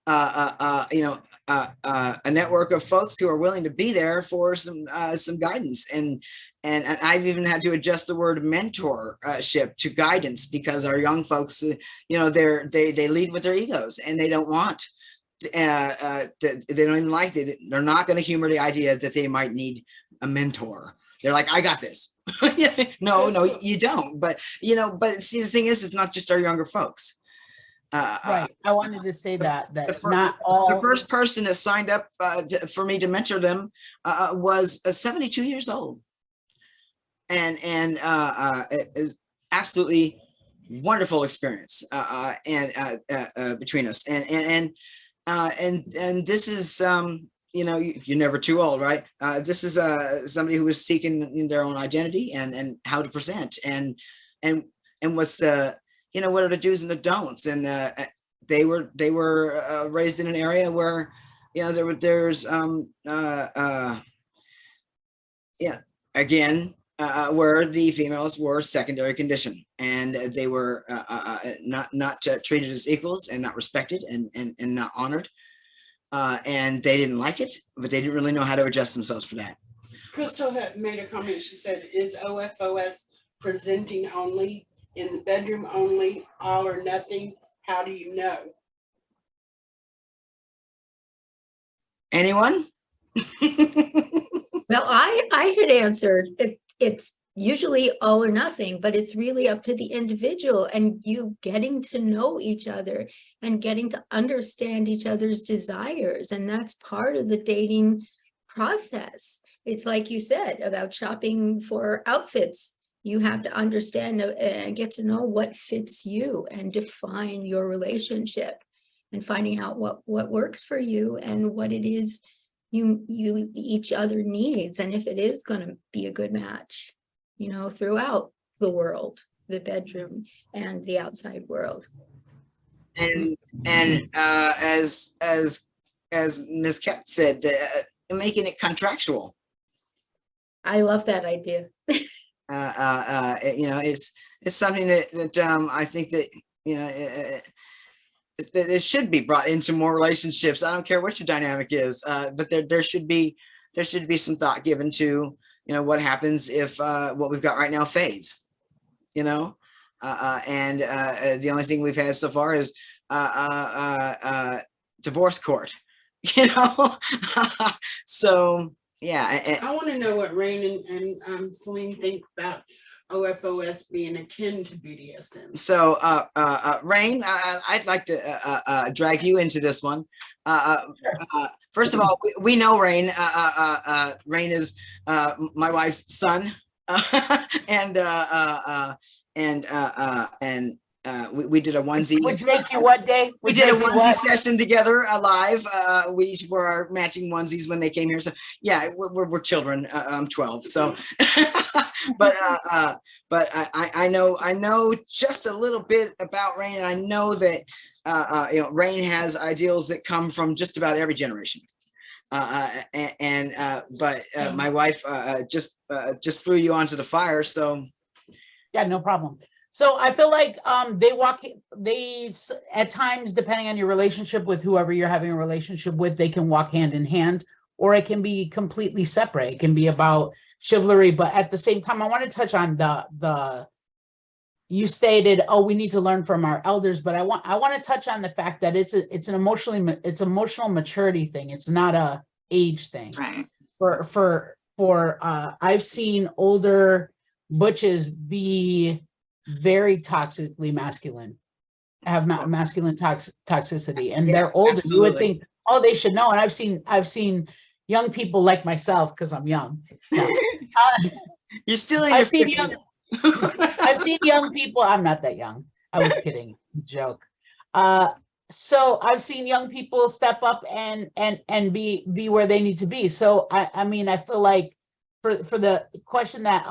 A: you know, a network of folks who are willing to be there for some guidance. And I've even had to adjust the word mentorship to guidance, because our young folks, you know, they lead with their egos, and they don't want. They don't even like it. They're not going to humor the idea that they might need a mentor. They're like, I got this. No, you don't. But, you know, but see, the thing is, it's not just our younger folks.
E: Right. I wanted to say that not
A: The
E: all.
A: first person that signed up for me to mentor them was 72 years old, and it is absolutely wonderful experience and between us, and this is you know, you're never too old, right? This is somebody who is seeking their own identity and how to present and what's the, you know, what are the do's and the don'ts. And they were raised in an area where, you know, there's yeah, again, where the females were secondary condition, and they were not treated as equals, and not respected, and not honored. And they didn't like it, but they didn't really know how to adjust themselves for that.
B: Crystal had made a comment. She said, is OFOS presenting only, in the bedroom only, all or nothing? How do you know?
A: Anyone?
F: Well, I had answered it's usually all or nothing, but it's really up to the individual and you getting to know each other and getting to understand each other's desires. And that's part of the dating process. It's like you said about shopping for outfits. You have to understand and get to know what fits you and define your relationship, and finding out what works for you and what it is you each other needs, and if it is going to be a good match, you know, throughout the world, the bedroom and the outside world.
A: And as Ms. Kat said, making it contractual.
F: I love that idea.
A: You know, it's something that I think that, you know, that it should be brought into more relationships. I don't care what your dynamic is, but there should be some thought given to, you know, what happens if what we've got right now fades, you know, and the only thing we've had so far is divorce court, you know. So yeah,
B: I want to know what Rain and Celine think about OFOS being akin to BDSM.
A: So Rain, I'd like to drag you into this one. First of all, we know Rain. Rain is my wife's son, and we did a onesie.
E: Which makes you what day?
A: We did a onesie session together live. We each wore our matching onesies when they came here. So yeah, we're children. I'm 12. So, but I know just a little bit about Rain, and I know that you know, Rain has ideals that come from just about every generation. But my wife just threw you onto the fire. So
E: yeah, no problem. So I feel like they at times, depending on your relationship with whoever you're having a relationship with, they can walk hand in hand, or it can be completely separate. It can be about chivalry, but at the same time, I want to touch on you stated, oh, we need to learn from our elders, but I want to touch on the fact that it's an emotional maturity thing. It's not a age thing.
C: Right.
E: For I've seen older butches be very toxically masculine, have masculine toxicity, and they're older. Absolutely. You would think, oh, they should know. And I've seen young people like myself, because I'm young.
A: You're still in your 50s.
E: I've seen young people. I'm not that young. I was kidding. Joke. So I've seen young people step up and be where they need to be. So I mean, I feel like for the question that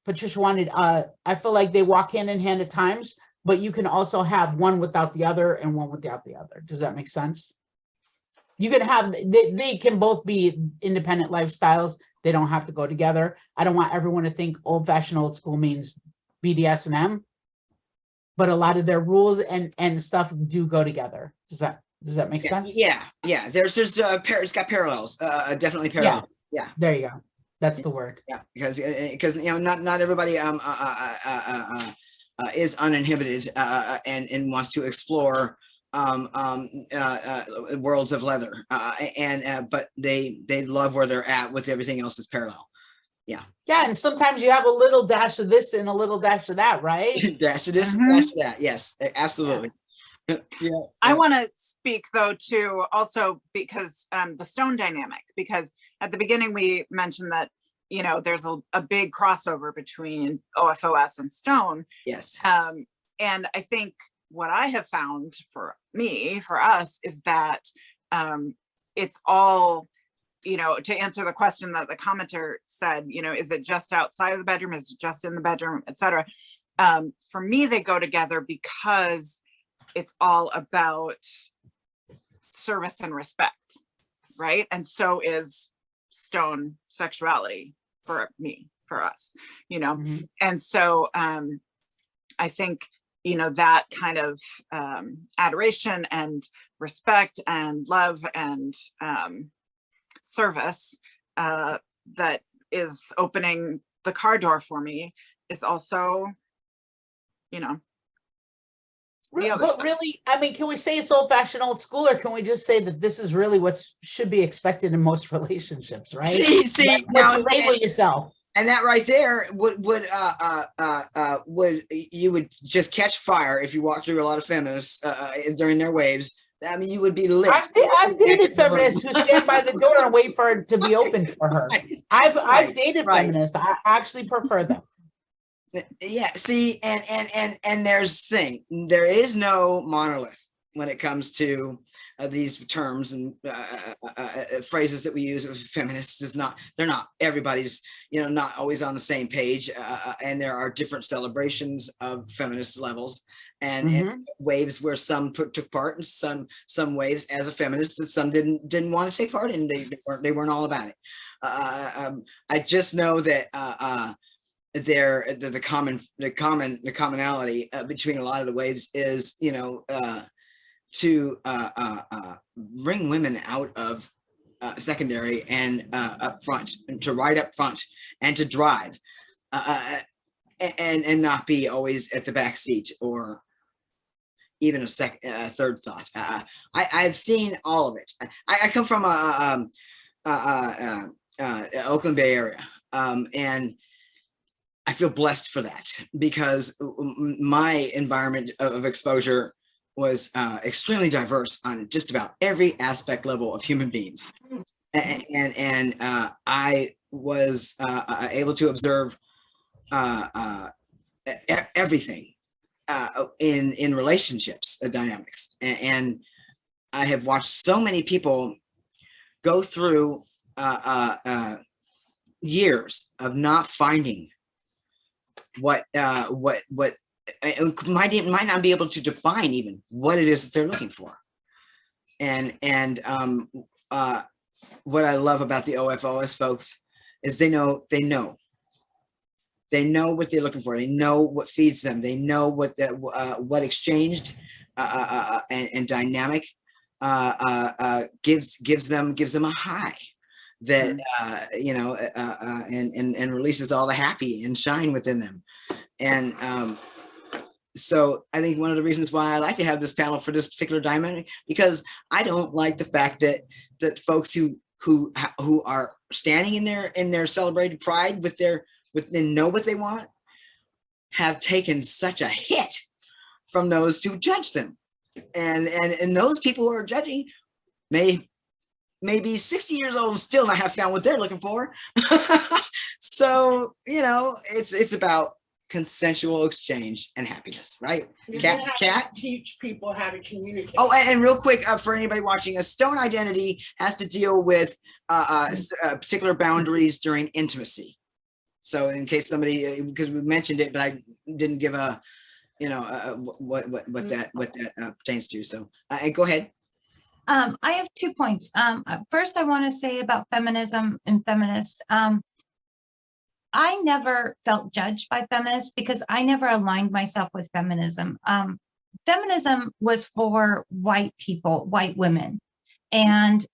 E: Patricia wanted, I feel like they walk hand in hand at times, but you can also have one without the other and one without the other. Does that make sense? You can have, they can both be independent lifestyles. They don't have to go together. I don't want everyone to think old-fashioned old school means BDSM, but a lot of their rules and stuff do go together. Does that make sense?
A: Yeah. It's got parallels. Definitely parallel. Yeah.
E: There you go. That's the word.
A: Yeah, because you know, not everybody is uninhibited and wants to explore worlds of leather, but they love where they're at with everything else that's parallel.
E: Yeah, and sometimes you have a little dash of this and a little dash of that, right?
A: Dash to this,
C: Mhm.
A: dash to that. Yes, absolutely. Yeah.
C: I want to speak though to also because the stone dynamic, because at the beginning we mentioned that, you know, there's a big crossover between OFOS and stone.
A: Yes.
C: And I think what I have found for us, is that it's all, you know, to answer the question that the commenter said, you know, is it just outside of the bedroom? Is it just in the bedroom, etc.? For me, they go together because it's all about service and respect, right? And so is stone sexuality for me, for us, you know.
E: Mhm.
C: And so I think, you know, that kind of adoration and respect and love and service that is opening the car door for me is also, you know, the other
E: But
C: stuff.
E: really, I mean, can we say it's old-fashioned, old school, or can we just say that this is really what should be expected in most relationships, right?
A: See
E: Like,
A: now,
E: to label yourself.
A: and that right there would you would just catch fire if you walked through a lot of feminists during their waves. I mean, you would be lit.
E: I've dated feminists who stand by the door and wait for it to be opened for her. I've dated feminists. I actually prefer them.
A: Yeah, see, and there's the thing, there is no monolith when it comes to these terms and phrases that we use of feminists. Is not, they're not, everybody's, you know, not always on the same page, and there are different celebrations of feminist levels and waves where some took part, and some waves as a feminist, and some didn't want to take part, and they weren't all about it. I just know that the commonality between a lot of the waves is, you know, to bring women out of secondary and up front, and to ride up front and to drive, and not be always at the back seat or even a third thought. I've seen all of it. I come from Oakland Bay Area, and I feel blessed for that, because my environment of exposure was extremely diverse on just about every aspect level of human beings, and I was able to observe everything in relationships dynamics, and I have watched so many people go through years of not finding what might not be able to define even what it is that they're looking for. And what I love about the OFOS folks is they know what they're looking for. They know what feeds them. They know what exchanged and dynamic gives them a high that you know, and releases all the happy and shine within them. And so I think one of the reasons why I like to have this panel for this particular dynamic, because I don't like the fact that folks who are standing in their celebrated pride and know what they want, have taken such a hit from those who judge them, and those people who are judging may be 60 years old and still not have found what they're looking for. So, you know, it's about consensual exchange and happiness, right? Cat,
B: teach people how to communicate.
A: Oh, and real quick, for anybody watching, a stone identity has to deal with particular boundaries during intimacy. So in case somebody, because we mentioned it, but I didn't give a, you know, what that pertains to. So go ahead.
D: I have 2 points. First, I want to say about feminism and feminists. I never felt judged by feminists because I never aligned myself with feminism. Feminism was for white people, white women, and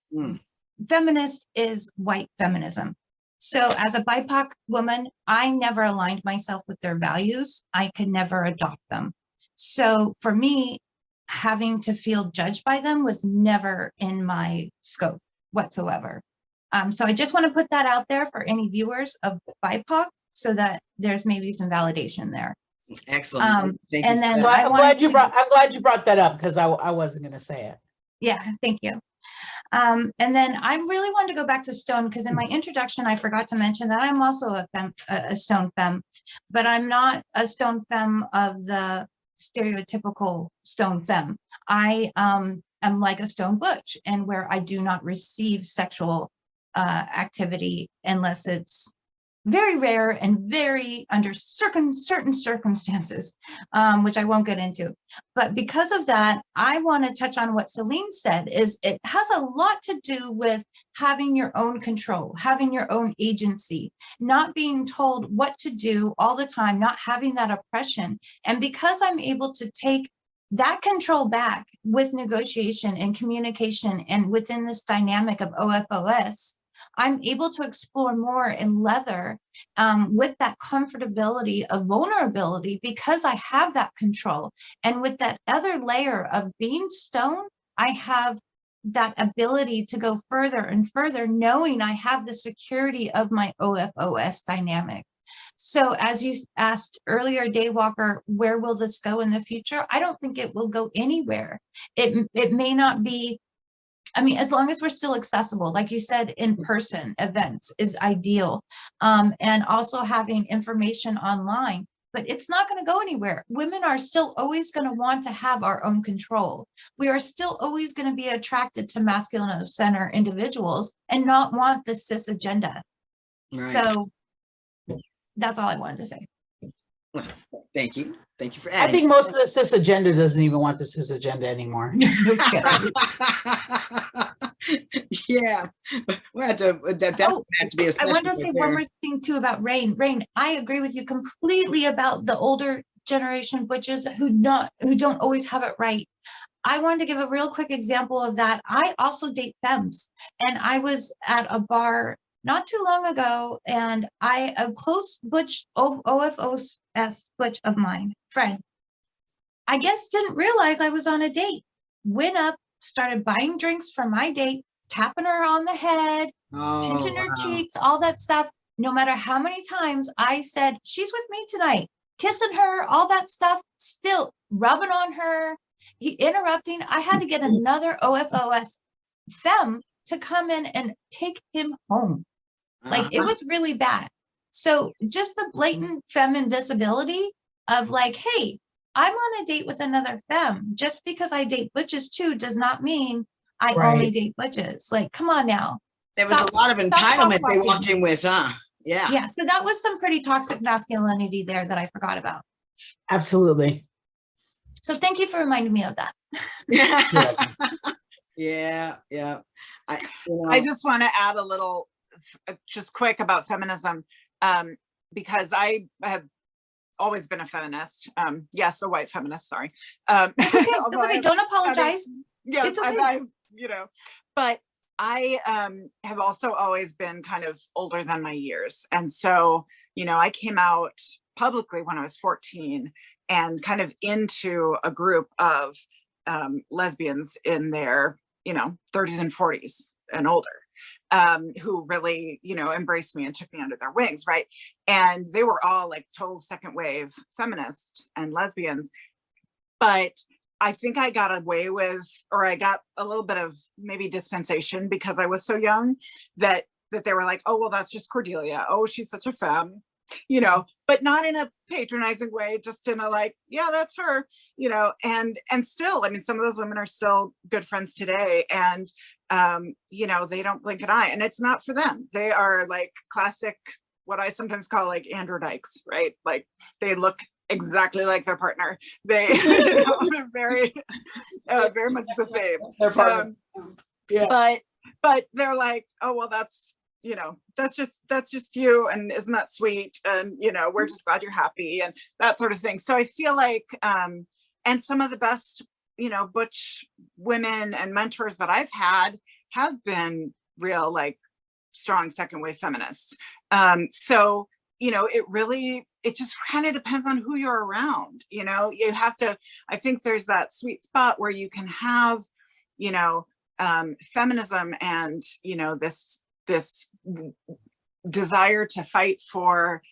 D: feminist is white feminism. So as a BIPOC woman, I never aligned myself with their values. I could never adopt them. So for me, having to feel judged by them was never in my scope whatsoever. So I just want to put that out there for any viewers of BIPOC so that there's maybe some validation there.
A: Excellent. Thank you.
D: And then
E: I'm glad you brought that up, because I wasn't going to say it.
D: Yeah, thank you. And then I really wanted to go back to Stone, because in my introduction, I forgot to mention that I'm also a Stone femme, but I'm not a Stone femme of the stereotypical Stone femme. I am like a Stone Butch, and where I do not receive sexual activity unless it's very rare and very under certain circumstances, which I won't get into. But because of that, I want to touch on what Celine said, is it has a lot to do with having your own control, having your own agency, not being told what to do all the time, not having that oppression. And because I'm able to take that control back with negotiation and communication and within this dynamic of OFOS, I'm able to explore more in leather with that comfortability of vulnerability, because I have that control. And with that other layer of being Stone, I have that ability to go further and further, knowing I have the security of my OFOS dynamic. So as you asked earlier, Daywalker, where will this go in the future? I don't think it will go anywhere. It may not be, I mean, as long as we're still accessible, like you said, in-person events is ideal. And also having information online, but it's not going to go anywhere. Women are still always going to want to have our own control. We are still always going to be attracted to masculine of center individuals and not want the cis agenda. Right. So that's all I wanted to say.
A: Well, thank you. Thank you for adding.
E: I think most of the cis agenda doesn't even want the cis agenda anymore.
A: Yeah, we'll have to, that's going to have to be a
D: I want to say one more thing too about Rain. Rain, I agree with you completely about the older generation butches who don't always have it right. I wanted to give a real quick example of that. I also date femmes, and I was at a bar not too long ago, and a close butch, OFOS butch of mine, friend, I guess didn't realize I was on a date. Went up, started buying drinks for my date, tapping her on the head, pinching her cheeks, all that stuff. No matter how many times I said, she's with me tonight, kissing her, all that stuff, still rubbing on her, interrupting. I had to get another OFOS femme to come in and take him home. Like, it was really bad. So just the blatant femme invisibility of like, hey, I'm on a date with another femme. Just because I date butches too does not mean I only date butches. Like, come on now.
A: There was a lot of entitlement they walked in with, huh? Yeah.
D: Yeah. So that was some pretty toxic masculinity there that I forgot about.
E: Absolutely.
D: So thank you for reminding me of that.
A: Yeah. Yeah.
C: I just want to add a little, just quick about feminism, because I have always been a feminist. Yes, a white feminist, sorry.
D: It's okay. It's okay. Don't apologize.
C: Yeah,
D: it's okay.
C: But I have also always been kind of older than my years. And so, I came out publicly when I was 14 and kind of into a group of lesbians in their, 30s and 40s and older. Who really, embraced me and took me under their wings, right? And they were all like total second wave feminists and lesbians. But I think I got away with, or I got a little bit of maybe dispensation because I was so young that they were like, oh, well, that's just Cordelia. Oh, she's such a femme, but not in a patronizing way, just in a like, yeah, that's her, and still, I mean, some of those women are still good friends today. And they don't blink an eye, and it's not for them. They are like classic, what I sometimes call like Andrew Dykes, right? Like they look exactly like their partner. They're very, very much the same.
A: Their partner.
C: Yeah. But they're like, oh, well, that's just you. And isn't that sweet? And, we're just glad you're happy and that sort of thing. So I feel like, and some of the best, butch women and mentors that I've had have been real, like strong second wave feminists. So, it just kind of depends on who you're around. You have to, I think there's that sweet spot where you can have, feminism and, this this desire to fight for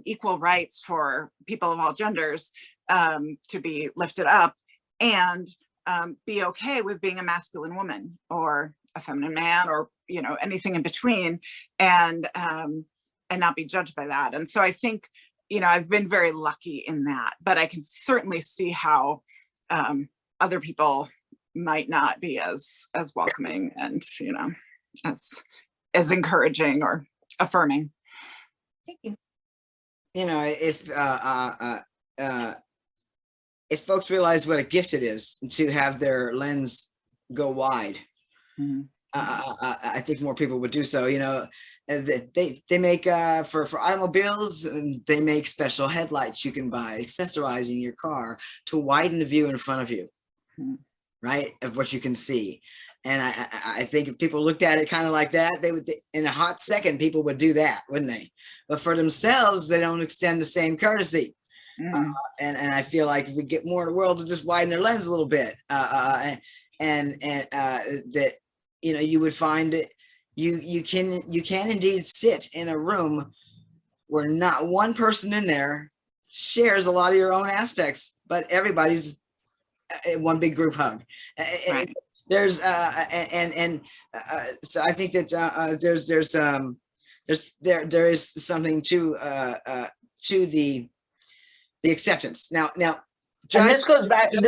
C: equal rights for people of all genders to be lifted up, and be okay with being a masculine woman or a feminine man, or anything in between, and not be judged by that. And so I think I've been very lucky in that, but I can certainly see how other people might not be as welcoming and as encouraging or affirming.
D: Thank you.
A: If folks realize what a gift it is to have their lens go wide, I think more people would do so. They make for automobiles, they make special headlights you can buy, accessorizing your car to widen the view in front of you, right, of what you can see. And I think if people looked at it kind of like that, they would, in a hot second, people would do that, wouldn't they? But for themselves, they don't extend the same courtesy. And I feel like if we get more of the world to just widen their lens a little bit, that you would find that you can indeed sit in a room where not one person in there shares a lot of your own aspects, but everybody's one big group hug. Right. There's so I think that there is something to the acceptance. Now
E: this goes back to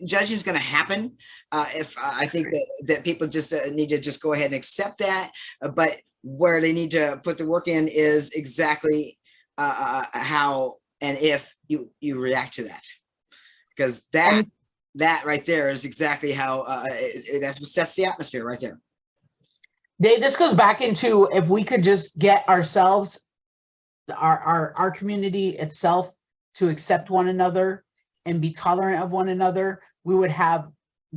A: judging is going to happen. If I think that people just need to just go ahead and accept that, but where they need to put the work in is exactly how and if you react to that, because that right there is exactly how that's what sets the atmosphere right there.
E: This goes back into, if we could just get ourselves, our community itself, to accept one another and be tolerant of one another, we would have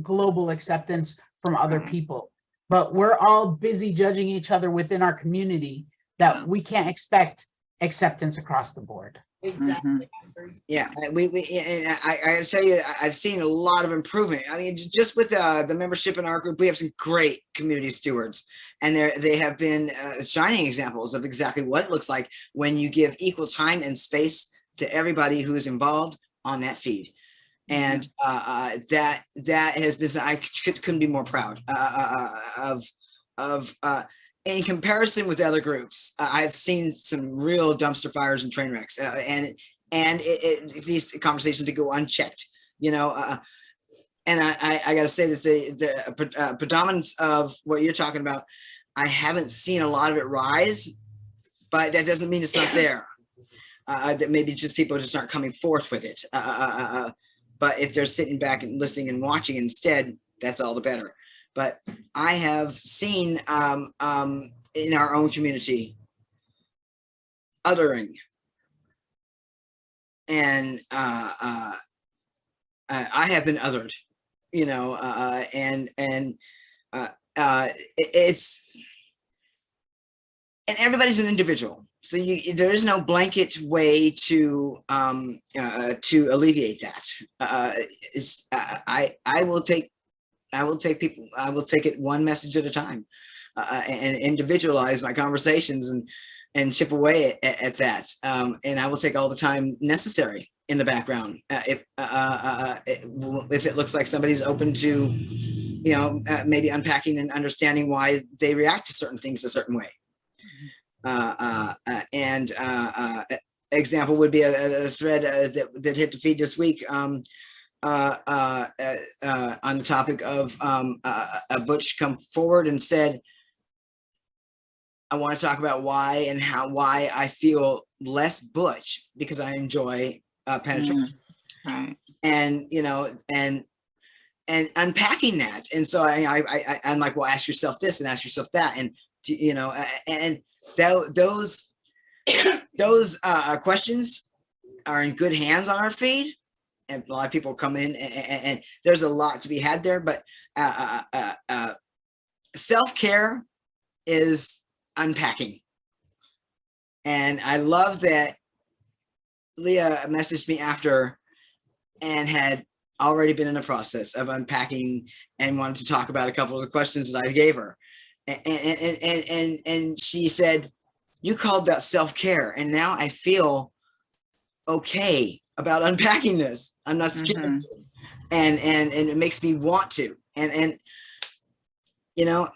E: global acceptance from other people. But we're all busy judging each other within our community that we can't expect acceptance across the board.
B: Exactly.
A: Yeah, and I gotta tell you, I've seen a lot of improvement. I mean, just with the membership in our group, we have some great community stewards, and they have been shining examples of exactly what it looks like when you give equal time and space to everybody who is involved on that feed. And that has been, I couldn't be more proud of in comparison with other groups. I've seen some real dumpster fires and train wrecks, and these conversations to go unchecked, and I got to say that the predominance of what you're talking about, I haven't seen a lot of it rise, but that doesn't mean it's not there. That maybe just people just aren't coming forth with it. But if they're sitting back and listening and watching instead, that's all the better. But I have seen in our own community othering, and I have been othered, it's, and everybody's an individual. So there is no blanket way to alleviate that. I will take it one message at a time, and individualize my conversations and chip away at that. And I will take all the time necessary in the background if it looks like somebody's open to, maybe unpacking and understanding why they react to certain things a certain way. Example would be a thread that hit the feed this week on the topic of a Butch come forward and said, I want to talk about why I feel less Butch because I enjoy penetration.
C: Right.
A: And and unpacking that. And so I'm like, well, ask yourself this and ask yourself that, and those questions are in good hands on our feed, and a lot of people come in, and there's a lot to be had there. But self-care is unpacking, and I love that Leah messaged me after and had already been in the process of unpacking and wanted to talk about a couple of the questions that I gave her. And she said, you called that self-care, and now I feel okay about unpacking this. I'm not scared. And it makes me want to. And you know,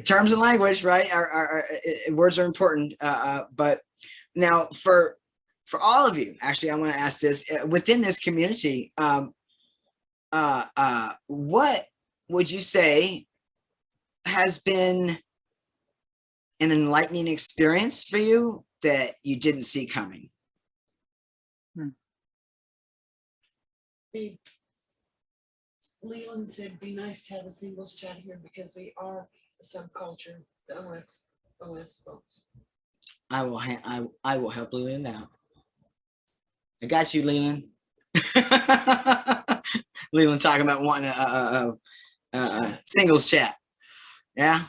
A: terms and language, right? Our words are important. But now for all of you, actually, I want to ask this within this community. What would you say has been an enlightening experience for you that you didn't see coming?
B: Leland said, be nice to have a singles chat here because we are a subculture, the OS folks.
A: I will help Leland out. I got you, Leland. Leland's talking about wanting a singles chat. Yeah.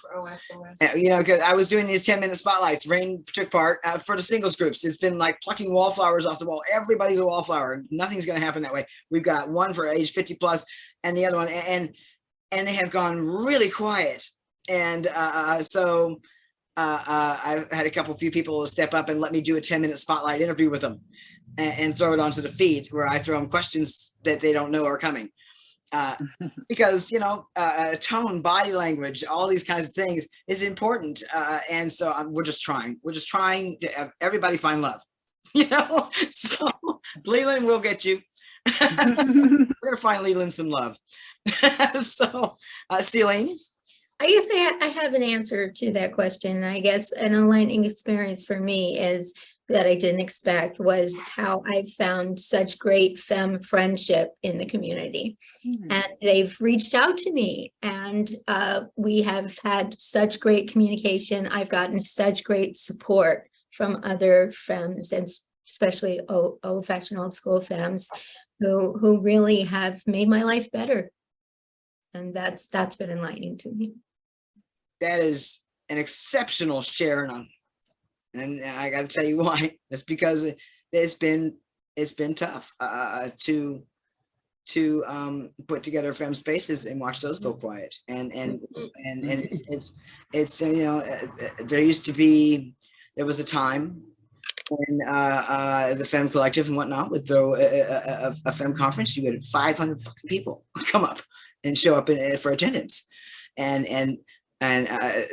A: You know, because I was doing these 10-minute spotlights. Rain took part for the singles groups. It's been like plucking wallflowers off the wall. Everybody's a wallflower. Nothing's going to happen that way. We've got one for age 50 plus and the other one. And they have gone really quiet. And so I had a few people step up and let me do a 10-minute spotlight interview with them and throw it onto the feed where I throw them questions that they don't know are coming. Because, you know, tone, body language, all these kinds of things is important. And so we're just trying to have everybody find love, you know? So Leland will get you. We're going to find Leland some love. So, Celine?
F: I guess I have an answer to that question. I guess an enlightening experience for me is that I didn't expect was how I found such great femme friendship in the community. And they've reached out to me and we have had such great communication. I've gotten such great support from other femmes, and especially old-fashioned old school femmes who really have made my life better. And that's been enlightening to me. That
A: is an exceptional share, and I got to tell you why. It's because it's been tough to put together femme spaces and watch those go quiet. And it's you know, there was a time when the Femme Collective and whatnot would throw a Femme conference. You had 500 fucking people come up and show up for attendance, and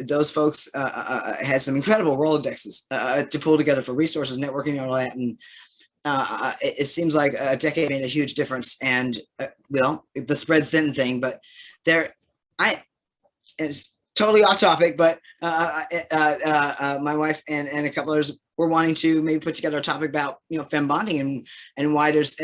A: those folks had some incredible Rolodexes to pull together for resources, networking, and all that. And it seems like a decade made a huge difference. And well, the spread thin thing, but it's totally off topic, but my wife and a couple others were wanting to maybe put together a topic about, you know, femme bonding and why there's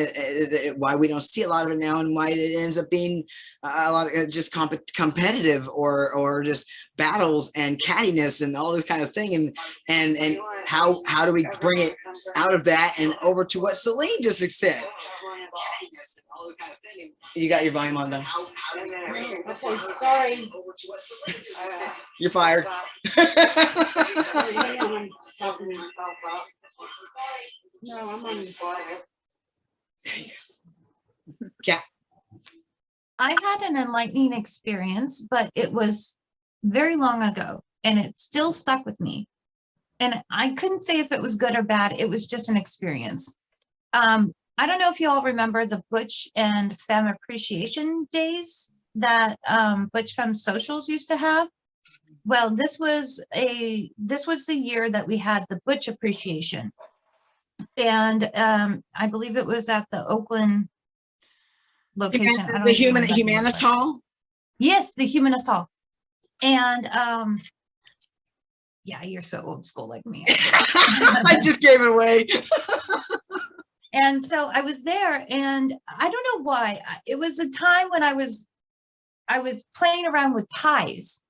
A: why we don't see a lot of it now, and why it ends up being a lot of just competitive or just battles and cattiness and all this kind of thing, and how do we bring it out of that and over to what Celine just said. You got your volume on now.
B: Okay, sorry.
A: You're fired.
B: No, I'm on.
A: Yeah.
D: I had an enlightening experience, but it was very long ago and it still stuck with me. And I couldn't say if it was good or bad. It was just an experience. I don't know if you all remember the Butch and Femme Appreciation Days that Butch Femme Socials used to have. Well, this was the year that we had the Butch Appreciation, and I believe it was at the Oakland location.
A: The Humanist Hall.
D: Yes, the Humanist Hall, and yeah, you're so old school like me.
A: I just gave it away.
D: And so I was there, and I don't know why. It was a time when I was playing around with ties.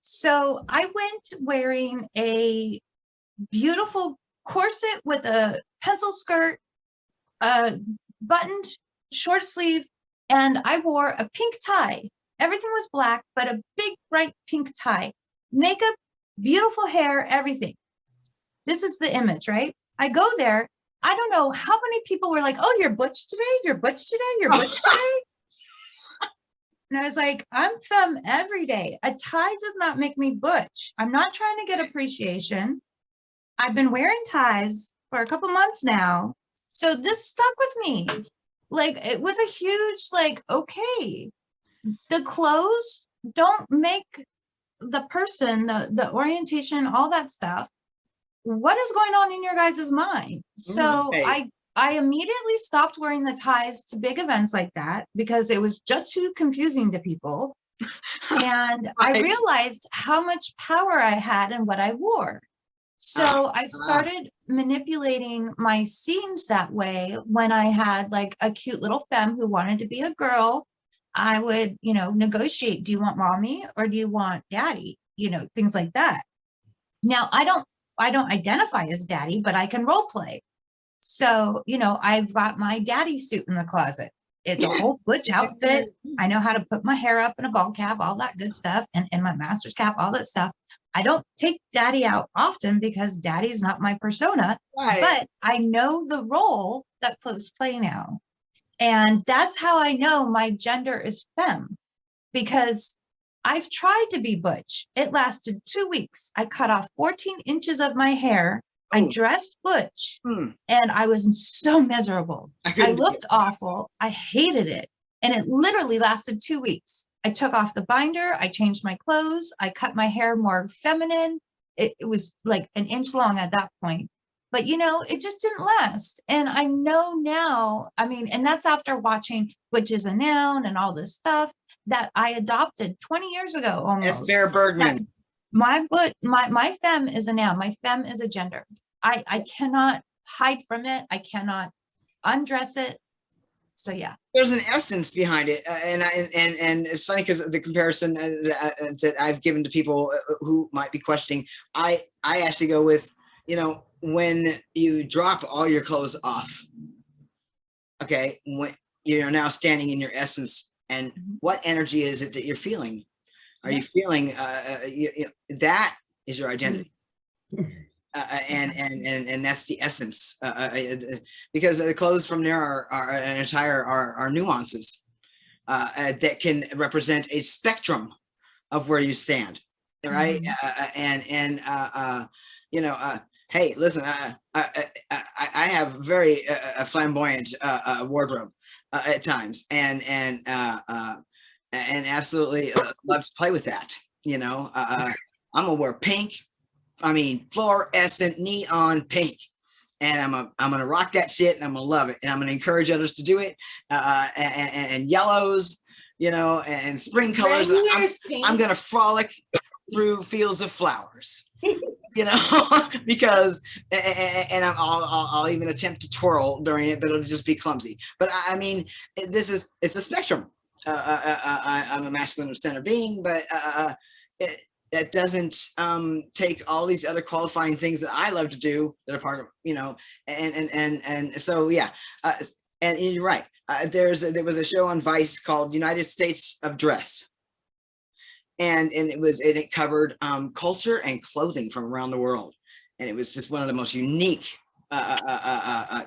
D: So I went wearing a beautiful corset with a pencil skirt, a buttoned short sleeve, and I wore a pink tie. Everything was black, but a big, bright pink tie. Makeup, beautiful hair, everything. This is the image, right? I go there. I don't know how many people were like, oh, you're Butch today? You're Butch today? You're Butch today? And I was like, I'm femme every day. A tie does not make me butch. I'm not trying to get appreciation. I've been wearing ties for a couple months now. So this stuck with me. Like, it was a huge, like, okay, the clothes don't make the person, the orientation, all that stuff. What is going on in your guys' mind? So I immediately stopped wearing the ties to big events like that because it was just too confusing to people. And I realized how much power I had in what I wore. So I started manipulating my seams that way. When I had like a cute little femme who wanted to be a girl, I would, you know, negotiate. Do you want mommy or do you want daddy? You know, things like that. Now I don't identify as daddy, but I can role play. So, you know, I've got my daddy suit in the closet. It's a whole butch outfit. I know how to put my hair up in a ball cap, all that good stuff, and my master's cap, all that stuff. I don't take daddy out often because daddy's not my persona, but I know the role that clothes play now. And that's how I know my gender is femme, because I've tried to be butch. It lasted 2 weeks. I cut off 14 inches of my hair. I dressed butch and I was so miserable. I looked awful. I hated it. And it literally lasted 2 weeks. I took off the binder. I changed my clothes. I cut my hair more feminine. It was like an inch long at that point. But, you know, it just didn't last. And I know now, I mean, and that's after watching Which is a Noun and all this stuff that I adopted 20 years ago almost.
A: That's Bear Bergman.
D: My femme is a noun. My femme is a gender. I cannot hide from it. I cannot undress it. So yeah,
A: there's an essence behind it, and it's funny because the comparison that I've given to people who might be questioning, I actually go with, you know, when you drop all your clothes off, okay, when you're now standing in your essence, and what energy is it that you're feeling? Are you feeling that is your identity? And that's the essence, because the clothes from there are nuances that can represent a spectrum of where you stand, right? You know, hey, listen, I have very flamboyant wardrobe at times, and absolutely love to play with that. You know, I'm gonna wear pink. I mean, fluorescent neon pink, and I'm gonna rock that shit, and I'm gonna love it, and I'm gonna encourage others to do it. And yellows, you know, and spring colors. I'm gonna frolic through fields of flowers, you know, because I'll even attempt to twirl during it, but it'll just be clumsy. But I mean, it's a spectrum. I'm a masculine center being, but that doesn't take all these other qualifying things that I love to do that are part of, you know, and so yeah, and you're right. There was a show on Vice called United States of Dress, and it covered culture and clothing from around the world, and it was just one of the most unique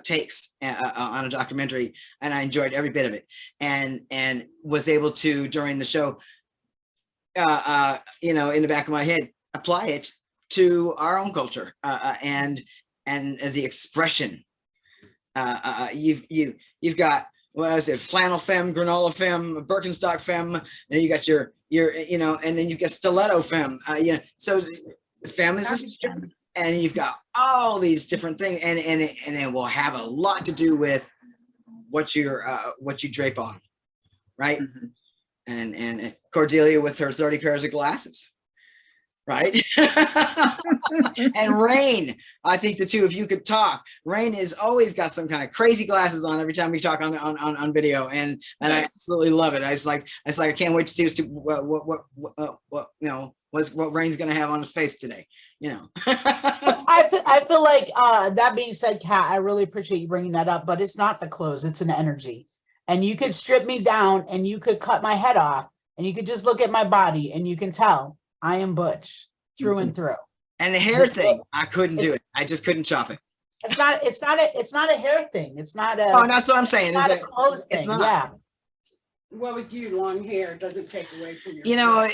A: takes on a documentary, and I enjoyed every bit of it, and was able to, during the show, you know, in the back of my head, apply it to our own culture, and the expression. You've got, what I said, flannel femme, granola femme, Birkenstock femme, and you got your you know, and then you get stiletto femme. Yeah, so femme is a spectrum, and you've got all these different things, and it will have a lot to do with what you drape on, right? And Cordelia with her 30 pairs of glasses, right? And Rain, I think the two of you could talk. Rain has always got some kind of crazy glasses on every time we talk on video, and I absolutely love it. I can't wait to see what you know, what Rain's gonna have on his face today, you know.
E: I feel like that being said, Kat, I really appreciate you bringing that up, but it's not the clothes, it's an energy. And you could strip me down and you could cut my head off and you could just look at my body and you can tell I am butch through and through.
A: And the hair thing, I couldn't do it. I just couldn't chop it.
E: It's not a hair thing. It's not a.
A: Oh, that's what I'm saying.
E: It's not.
A: Yeah.
B: Well, with you, long hair doesn't take away from your.
A: You know,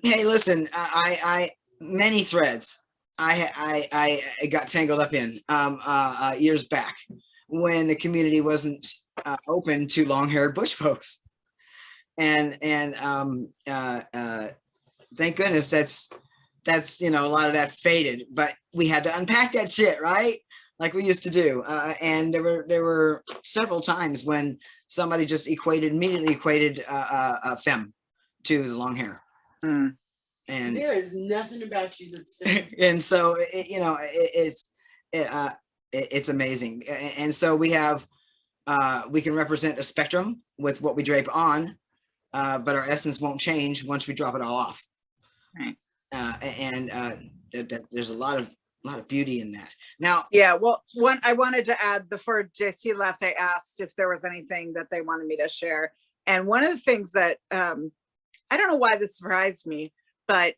A: hey, listen, I many threads I got tangled up in years back when the community wasn't open to long-haired bush folks, and thank goodness that's you know, a lot of that faded, but we had to unpack that shit, right? Like we used to do, and there were several times when somebody just immediately equated femme to the long hair.
C: Mm.
A: And
B: there is nothing about you that's
A: and so you know, it's amazing. And so we have we can represent a spectrum with what we drape on, but our essence won't change once we drop it all off.
C: Right.
A: There's a lot of beauty in that. Now,
C: yeah, well, one I wanted to add before JC left, I asked if there was anything that they wanted me to share. And one of the things that I don't know why this surprised me, but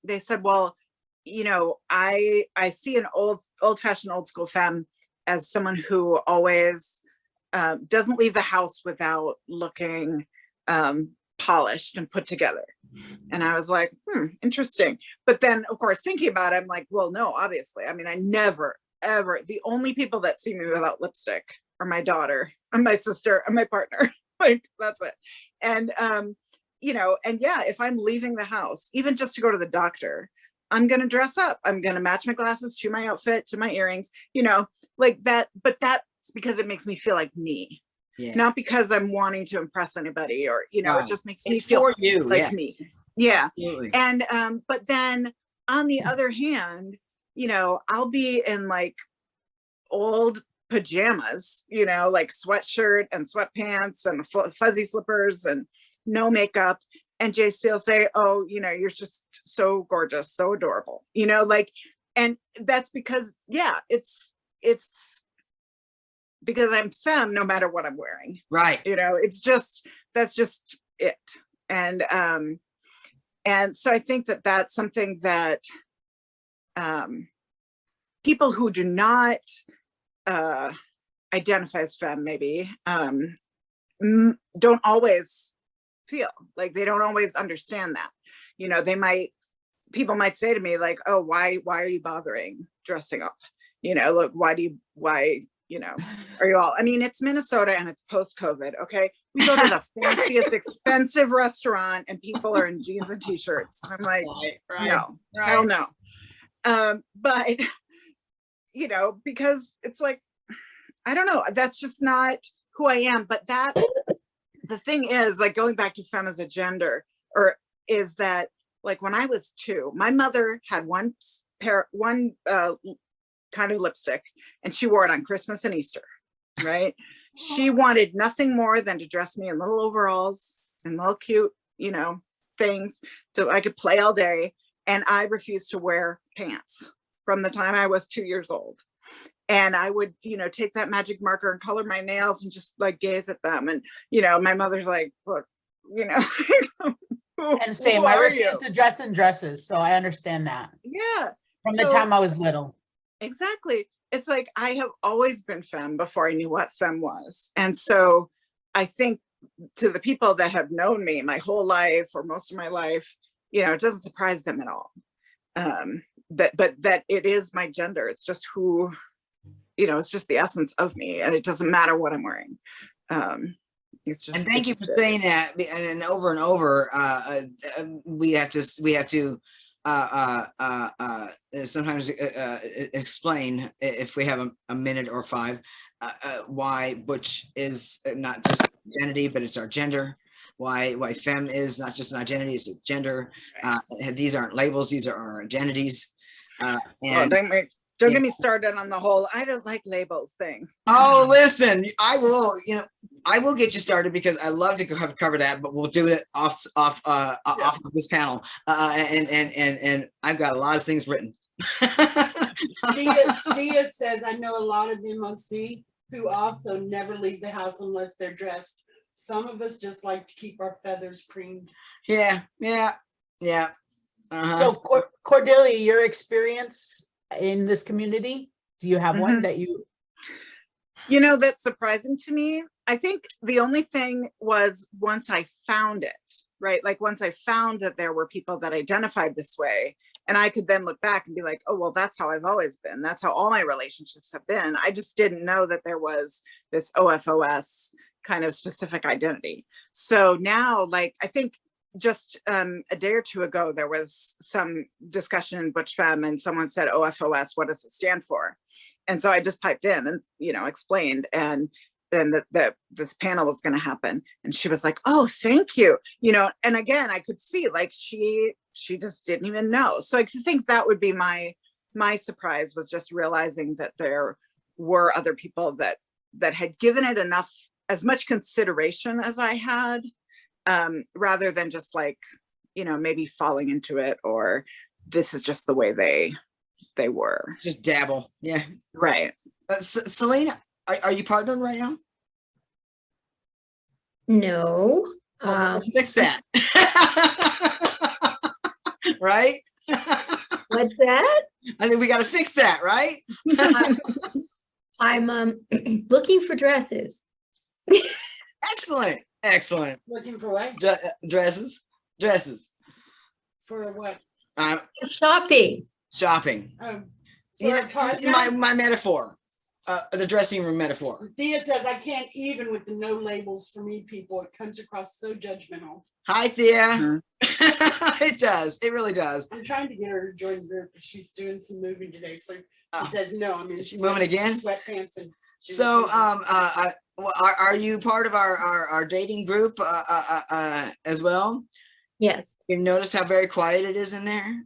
C: they said, well, you know, I see an old-fashioned old school femme as someone who always doesn't leave the house without looking polished and put together. And I was like, interesting. But then, of course, thinking about it, I'm like, well, no, obviously. I mean, I never, ever, the only people that see me without lipstick are my daughter and my sister and my partner. Like, that's it. And, you know, and yeah, if I'm leaving the house, even just to go to the doctor, I'm going to dress up. I'm going to match my glasses to my outfit, to my earrings, you know, like that. But that's because it makes me feel like me. Yeah. Not because I'm wanting to impress anybody or, you know, it just makes me feel
A: for you,
C: like
A: yes.
C: me. Yeah.
A: Absolutely.
C: And, but then on the other hand, you know, I'll be in like old pajamas, you know, like sweatshirt and sweatpants and fuzzy slippers and no makeup. And JC will say, oh, you know, you're just so gorgeous, so adorable, you know, like, and that's because, yeah, it's because I'm femme no matter what I'm wearing.
A: Right.
C: You know, it's just, that's just it. And so I think that that's something that people who do not identify as femme maybe don't always feel like, they don't always understand that. You know, people might say to me like, oh, why are you bothering dressing up? You know, look, why, you know, are you all, I mean, it's Minnesota and it's post-COVID, okay? We go to the fanciest, expensive restaurant and people are in jeans and t-shirts. I'm like, no, hell no. But, you know, because it's like, I don't know, that's just not who I am. But that, the thing is, like, going back to femme as a gender, or is that, like, when I was 2, my mother had one kind of lipstick and she wore it on Christmas and Easter, right? She wanted nothing more than to dress me in little overalls and little cute, you know, things so I could play all day. And I refused to wear pants from the time I was 2 years old. And I would, you know, take that magic marker and color my nails and just like gaze at them. And, you know, my mother's like, look, you know,
E: and same, I refused to dress in dresses. So I understand that.
C: Yeah.
E: From the time I was little.
C: Exactly. It's like, I have always been femme before I knew what femme was. And so I think to the people that have known me my whole life or most of my life, you know, it doesn't surprise them at all. But that it is my gender. It's just who, you know, it's just the essence of me, and it doesn't matter what I'm wearing. It's just.
A: And thank you for saying that. And over, we have to sometimes explain, if we have a minute or 5, why butch is not just identity, but it's our gender. Why femme is not just an identity, it's a gender. These aren't labels, these are our identities. And
C: don't get me started on the whole "I don't like labels" thing.
A: Oh, listen, I will get you started, because I love to cover that, but we'll do it off of this panel. And I've got a lot of things written.
B: Dia says, I know a lot of MOC who also never leave the house unless they're dressed. Some of us just like to keep our feathers preened.
A: Yeah.
E: So Cordelia, your experience in this community, do you have one that you?
C: You know, that's surprising to me. I think the only thing was once I found it, right? Like once I found that there were people that identified this way, and I could then look back and be like, oh, well, that's how I've always been. That's how all my relationships have been. I just didn't know that there was this OFOS kind of specific identity. So now, like, I think just a day or two ago, there was some discussion in Butch Femme and someone said, OFOS, what does it stand for? And so I just piped in and, you know, explained, and then that this panel was going to happen. And she was like, oh, thank you. You know, and again, I could see like she just didn't even know. So I think that would be my surprise, was just realizing that there were other people that had given it as much consideration as I had, rather than just like, you know, maybe falling into it, or this is just the way they were.
A: Just dabble. Yeah.
C: Right.
A: Selena, are you partnered right now?
F: No.
A: Well, let's fix that. Right?
F: What's that?
A: I think we got to fix that, right?
F: I'm looking for dresses.
A: Excellent.
B: Looking for what?
A: Dresses.
B: For what?
F: Shopping.
A: Shopping.
B: For
A: You
B: a
A: know,
B: partner?
A: my metaphor, the dressing room metaphor.
B: Thea says, I can't even with the no labels for me people. It comes across so judgmental.
A: Hi, Thea.
C: Mhm.
A: It does. It really does.
B: I'm trying to get her to join the group, but she's doing some moving today. So she
A: Oh.
B: says no. I mean,
A: Is she moving again?
B: Sweatpants and. she
A: So,
B: refuses.
A: are you part of our dating group as well?
F: Yes.
A: You notice how very quiet it is in there?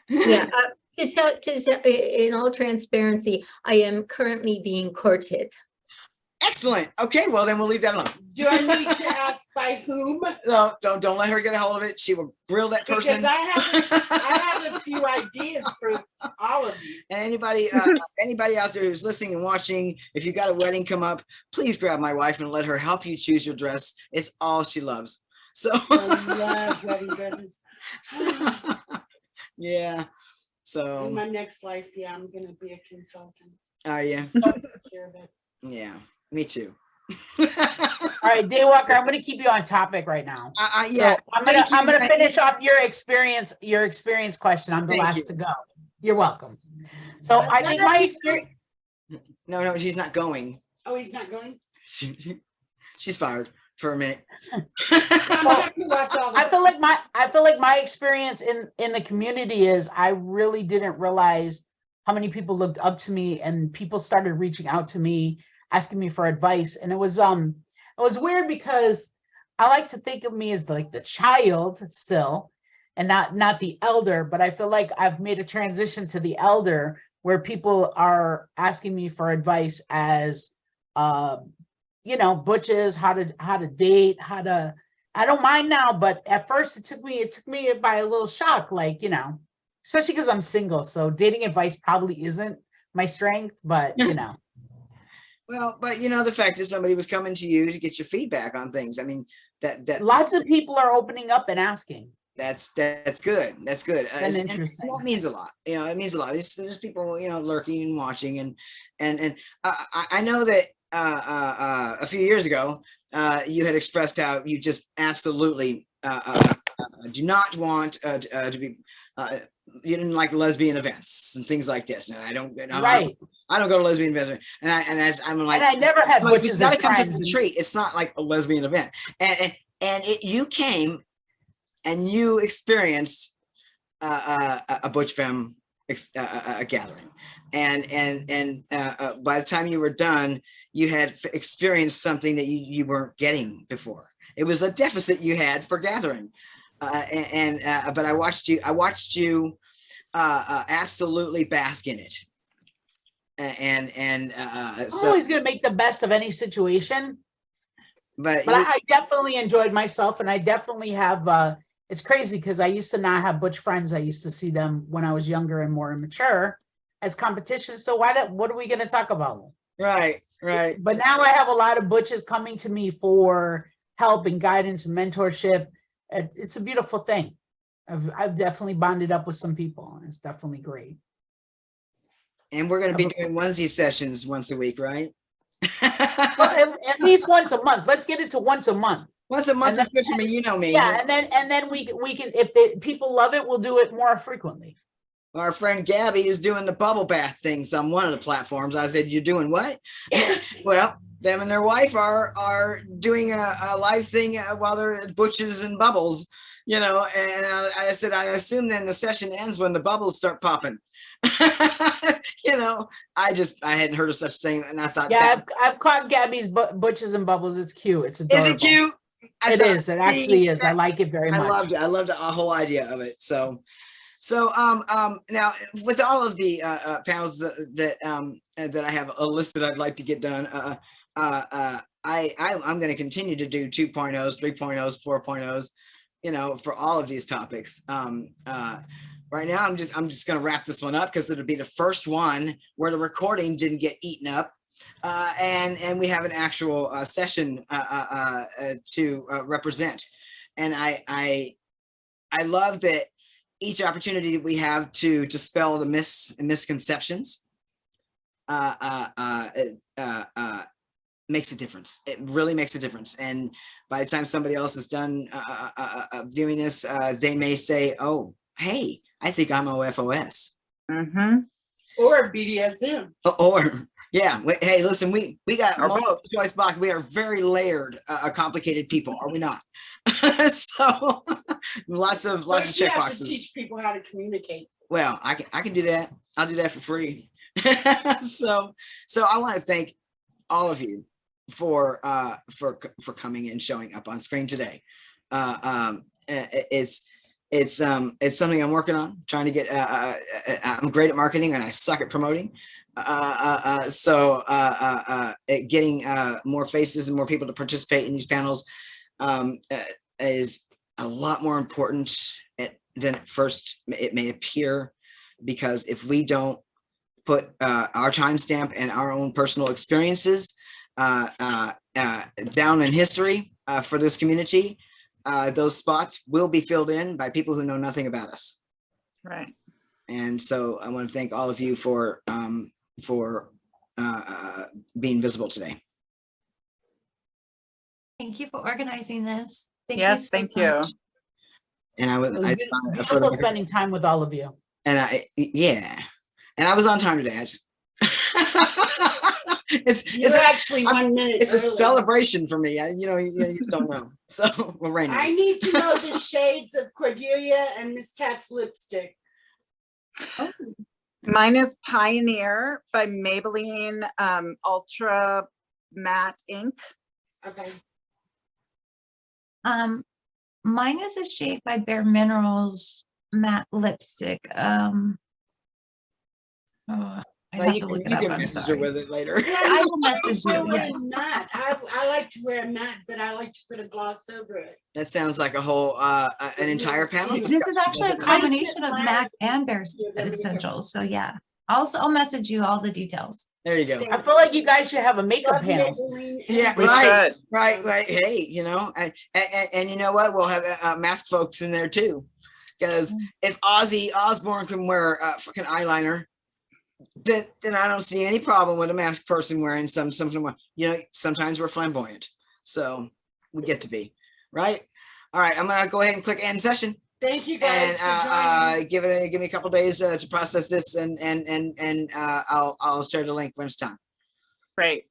F: Yeah. To tell, in all transparency, I am currently being courted.
A: Excellent. Okay, well then we'll leave that alone.
B: Do I need to ask by whom?
A: No, don't let her get a hold of it. She will grill that person.
B: Because I have a few ideas for all of you.
A: And anybody out there who's listening and watching, if you got a wedding come up, please grab my wife and let her help you choose your dress. It's all she loves. So
B: I love wedding dresses.
A: yeah.
B: In
A: So
B: my next life, yeah, I'm gonna be a consultant.
A: are you?
B: Care of it.
A: Yeah, me too.
E: All right, Daywalker, I'm gonna keep you on topic right now.
A: Yeah.
E: So I'm gonna finish off your experience question. I'm the
A: Thank
E: last
A: you.
E: to go. You're welcome. So I think my experience,
A: No, she's not going.
B: Oh, he's not going?
A: She's fired for a minute.
B: I'm talking about all
E: I
B: the-
E: feel like my experience in the community is I really didn't realize how many people looked up to me, and people started reaching out to me, asking me for advice. And it was weird because I like to think of me as like the child still, and not the elder, but I feel like I've made a transition to the elder, where people are asking me for advice as you know, butches, how to date, I don't mind now, but at first it took me by a little shock, like, you know, especially because I'm single, so dating advice probably isn't my strength, but you know.
A: Well, but you know, the fact is somebody was coming to you to get your feedback on things. I mean, that
E: Lots of people are opening up and asking.
A: that's good. That's good.
E: That's
A: And
E: interesting.
A: that means a lot. You know, it means a lot. There's people, you know, lurking and watching, and I know that a few years ago, you had expressed how you just absolutely do not want to be. You didn't like lesbian events and things like this, and I don't.
E: Right.
A: I don't go to lesbian events, and I'm like,
E: And I never had
A: like,
E: butches
A: you gotta
E: as
A: come to
E: friends.
A: the treat. It's not like a lesbian event, and you came and you experienced a Butch Femme gathering, and by the time you were done, you had experienced something that you weren't getting before. It was a deficit you had for gathering, but I watched you absolutely bask in it,
E: I'm
A: so
E: always gonna make the best of any situation,
A: but
E: but I definitely enjoyed myself, and I definitely have. It's crazy because I used to not have butch friends. I used to see them when I was younger and more immature as competition. So what are we going to talk about?
A: right.
E: But now I have a lot of butches coming to me for help and guidance and mentorship. It's a beautiful thing. I've definitely bonded up with some people, and it's definitely great.
A: And we're going to be doing onesie sessions once a week, right?
E: Well, at least once a month. Let's get it to once a month.
A: Once a month
E: And
A: is good for me. You know me.
E: Yeah, and then we can, if the people love it, we'll do it more frequently.
A: Our friend Gabby is doing the bubble bath things on one of the platforms. I said, "You're doing what?" Well, them and their wife are doing a live thing while they're at Butches and Bubbles, you know. And I said, I assume then the session ends when the bubbles start popping. You know, I hadn't heard of such thing, and I thought,
E: yeah, I've caught Gabby's Butches and Bubbles. It's cute. It's adorable.
A: Is it cute?
E: It is. It actually is. I like it very much.
A: I loved the whole idea of it. So now with all of the panels that I have listed, I'd like to get done. I'm going to continue to do 2.0s, 3.0s, 4.0s, you know, for all of these topics. Right now, I'm just going to wrap this one up because it'll be the first one where the recording didn't get eaten up, and we have an actual session to represent. And I love that each opportunity we have to dispel the misconceptions makes a difference. It really makes a difference. And by the time somebody else is done viewing this, they may say, "Oh, hey, I think I'm OFOS."
C: Mm-hmm.
B: Or BDSM.
A: Or yeah, hey, listen, we got multiple choice box. We are very layered, complicated people, are we not? So lots of check boxes.
B: Teach people how to communicate.
A: Well, I can do that. I'll do that for free. So I want to thank all of you for coming and showing up on screen today. It's something I'm working on, trying to get. I'm great at marketing and I suck at promoting. So getting more faces and more people to participate in these panels is a lot more important than at first it may appear, because if we don't put our timestamp and our own personal experiences down in history for this community, those spots will be filled in by people who know nothing about us.
C: Right.
A: And so I want to thank all of you for being visible today.
D: Thank you for organizing this.
C: Yes, thank you.
A: And I was
E: beautiful spending time with all of you.
A: And I was on time today. It's
B: actually 1 minute.
A: It's early. A celebration for me. You just don't know. So Lorraine,
B: I need to know the shades of Cordelia and Miss Cat's lipstick.
C: Oh. Mine is Pioneer by Maybelline Ultra Matte Ink.
B: Okay.
D: Mine is a shade by Bare Minerals matte lipstick. I have to look it up.
A: You can message her with it later.
D: I will message you. Yes.
B: Matte. I like to wear matte, but I like to put a gloss over it.
A: That sounds like a whole an entire panel.
D: This is actually a combination of MAC and Bare Essentials. So yeah, I'll message you all the details.
A: There you go.
E: I feel like you guys should have a makeup panel.
A: Yeah,
C: we should.
A: Right. Hey, and you know what? We'll have mask folks in there too, because if Ozzy Osbourne can wear fucking eyeliner, then I don't see any problem with a masked person wearing something. Sometimes we're flamboyant, so we get to be right. All right, I'm gonna go ahead and click end session.
B: Thank you guys
A: and give me a couple days to process this, and I'll share the link when it's time.
C: Great.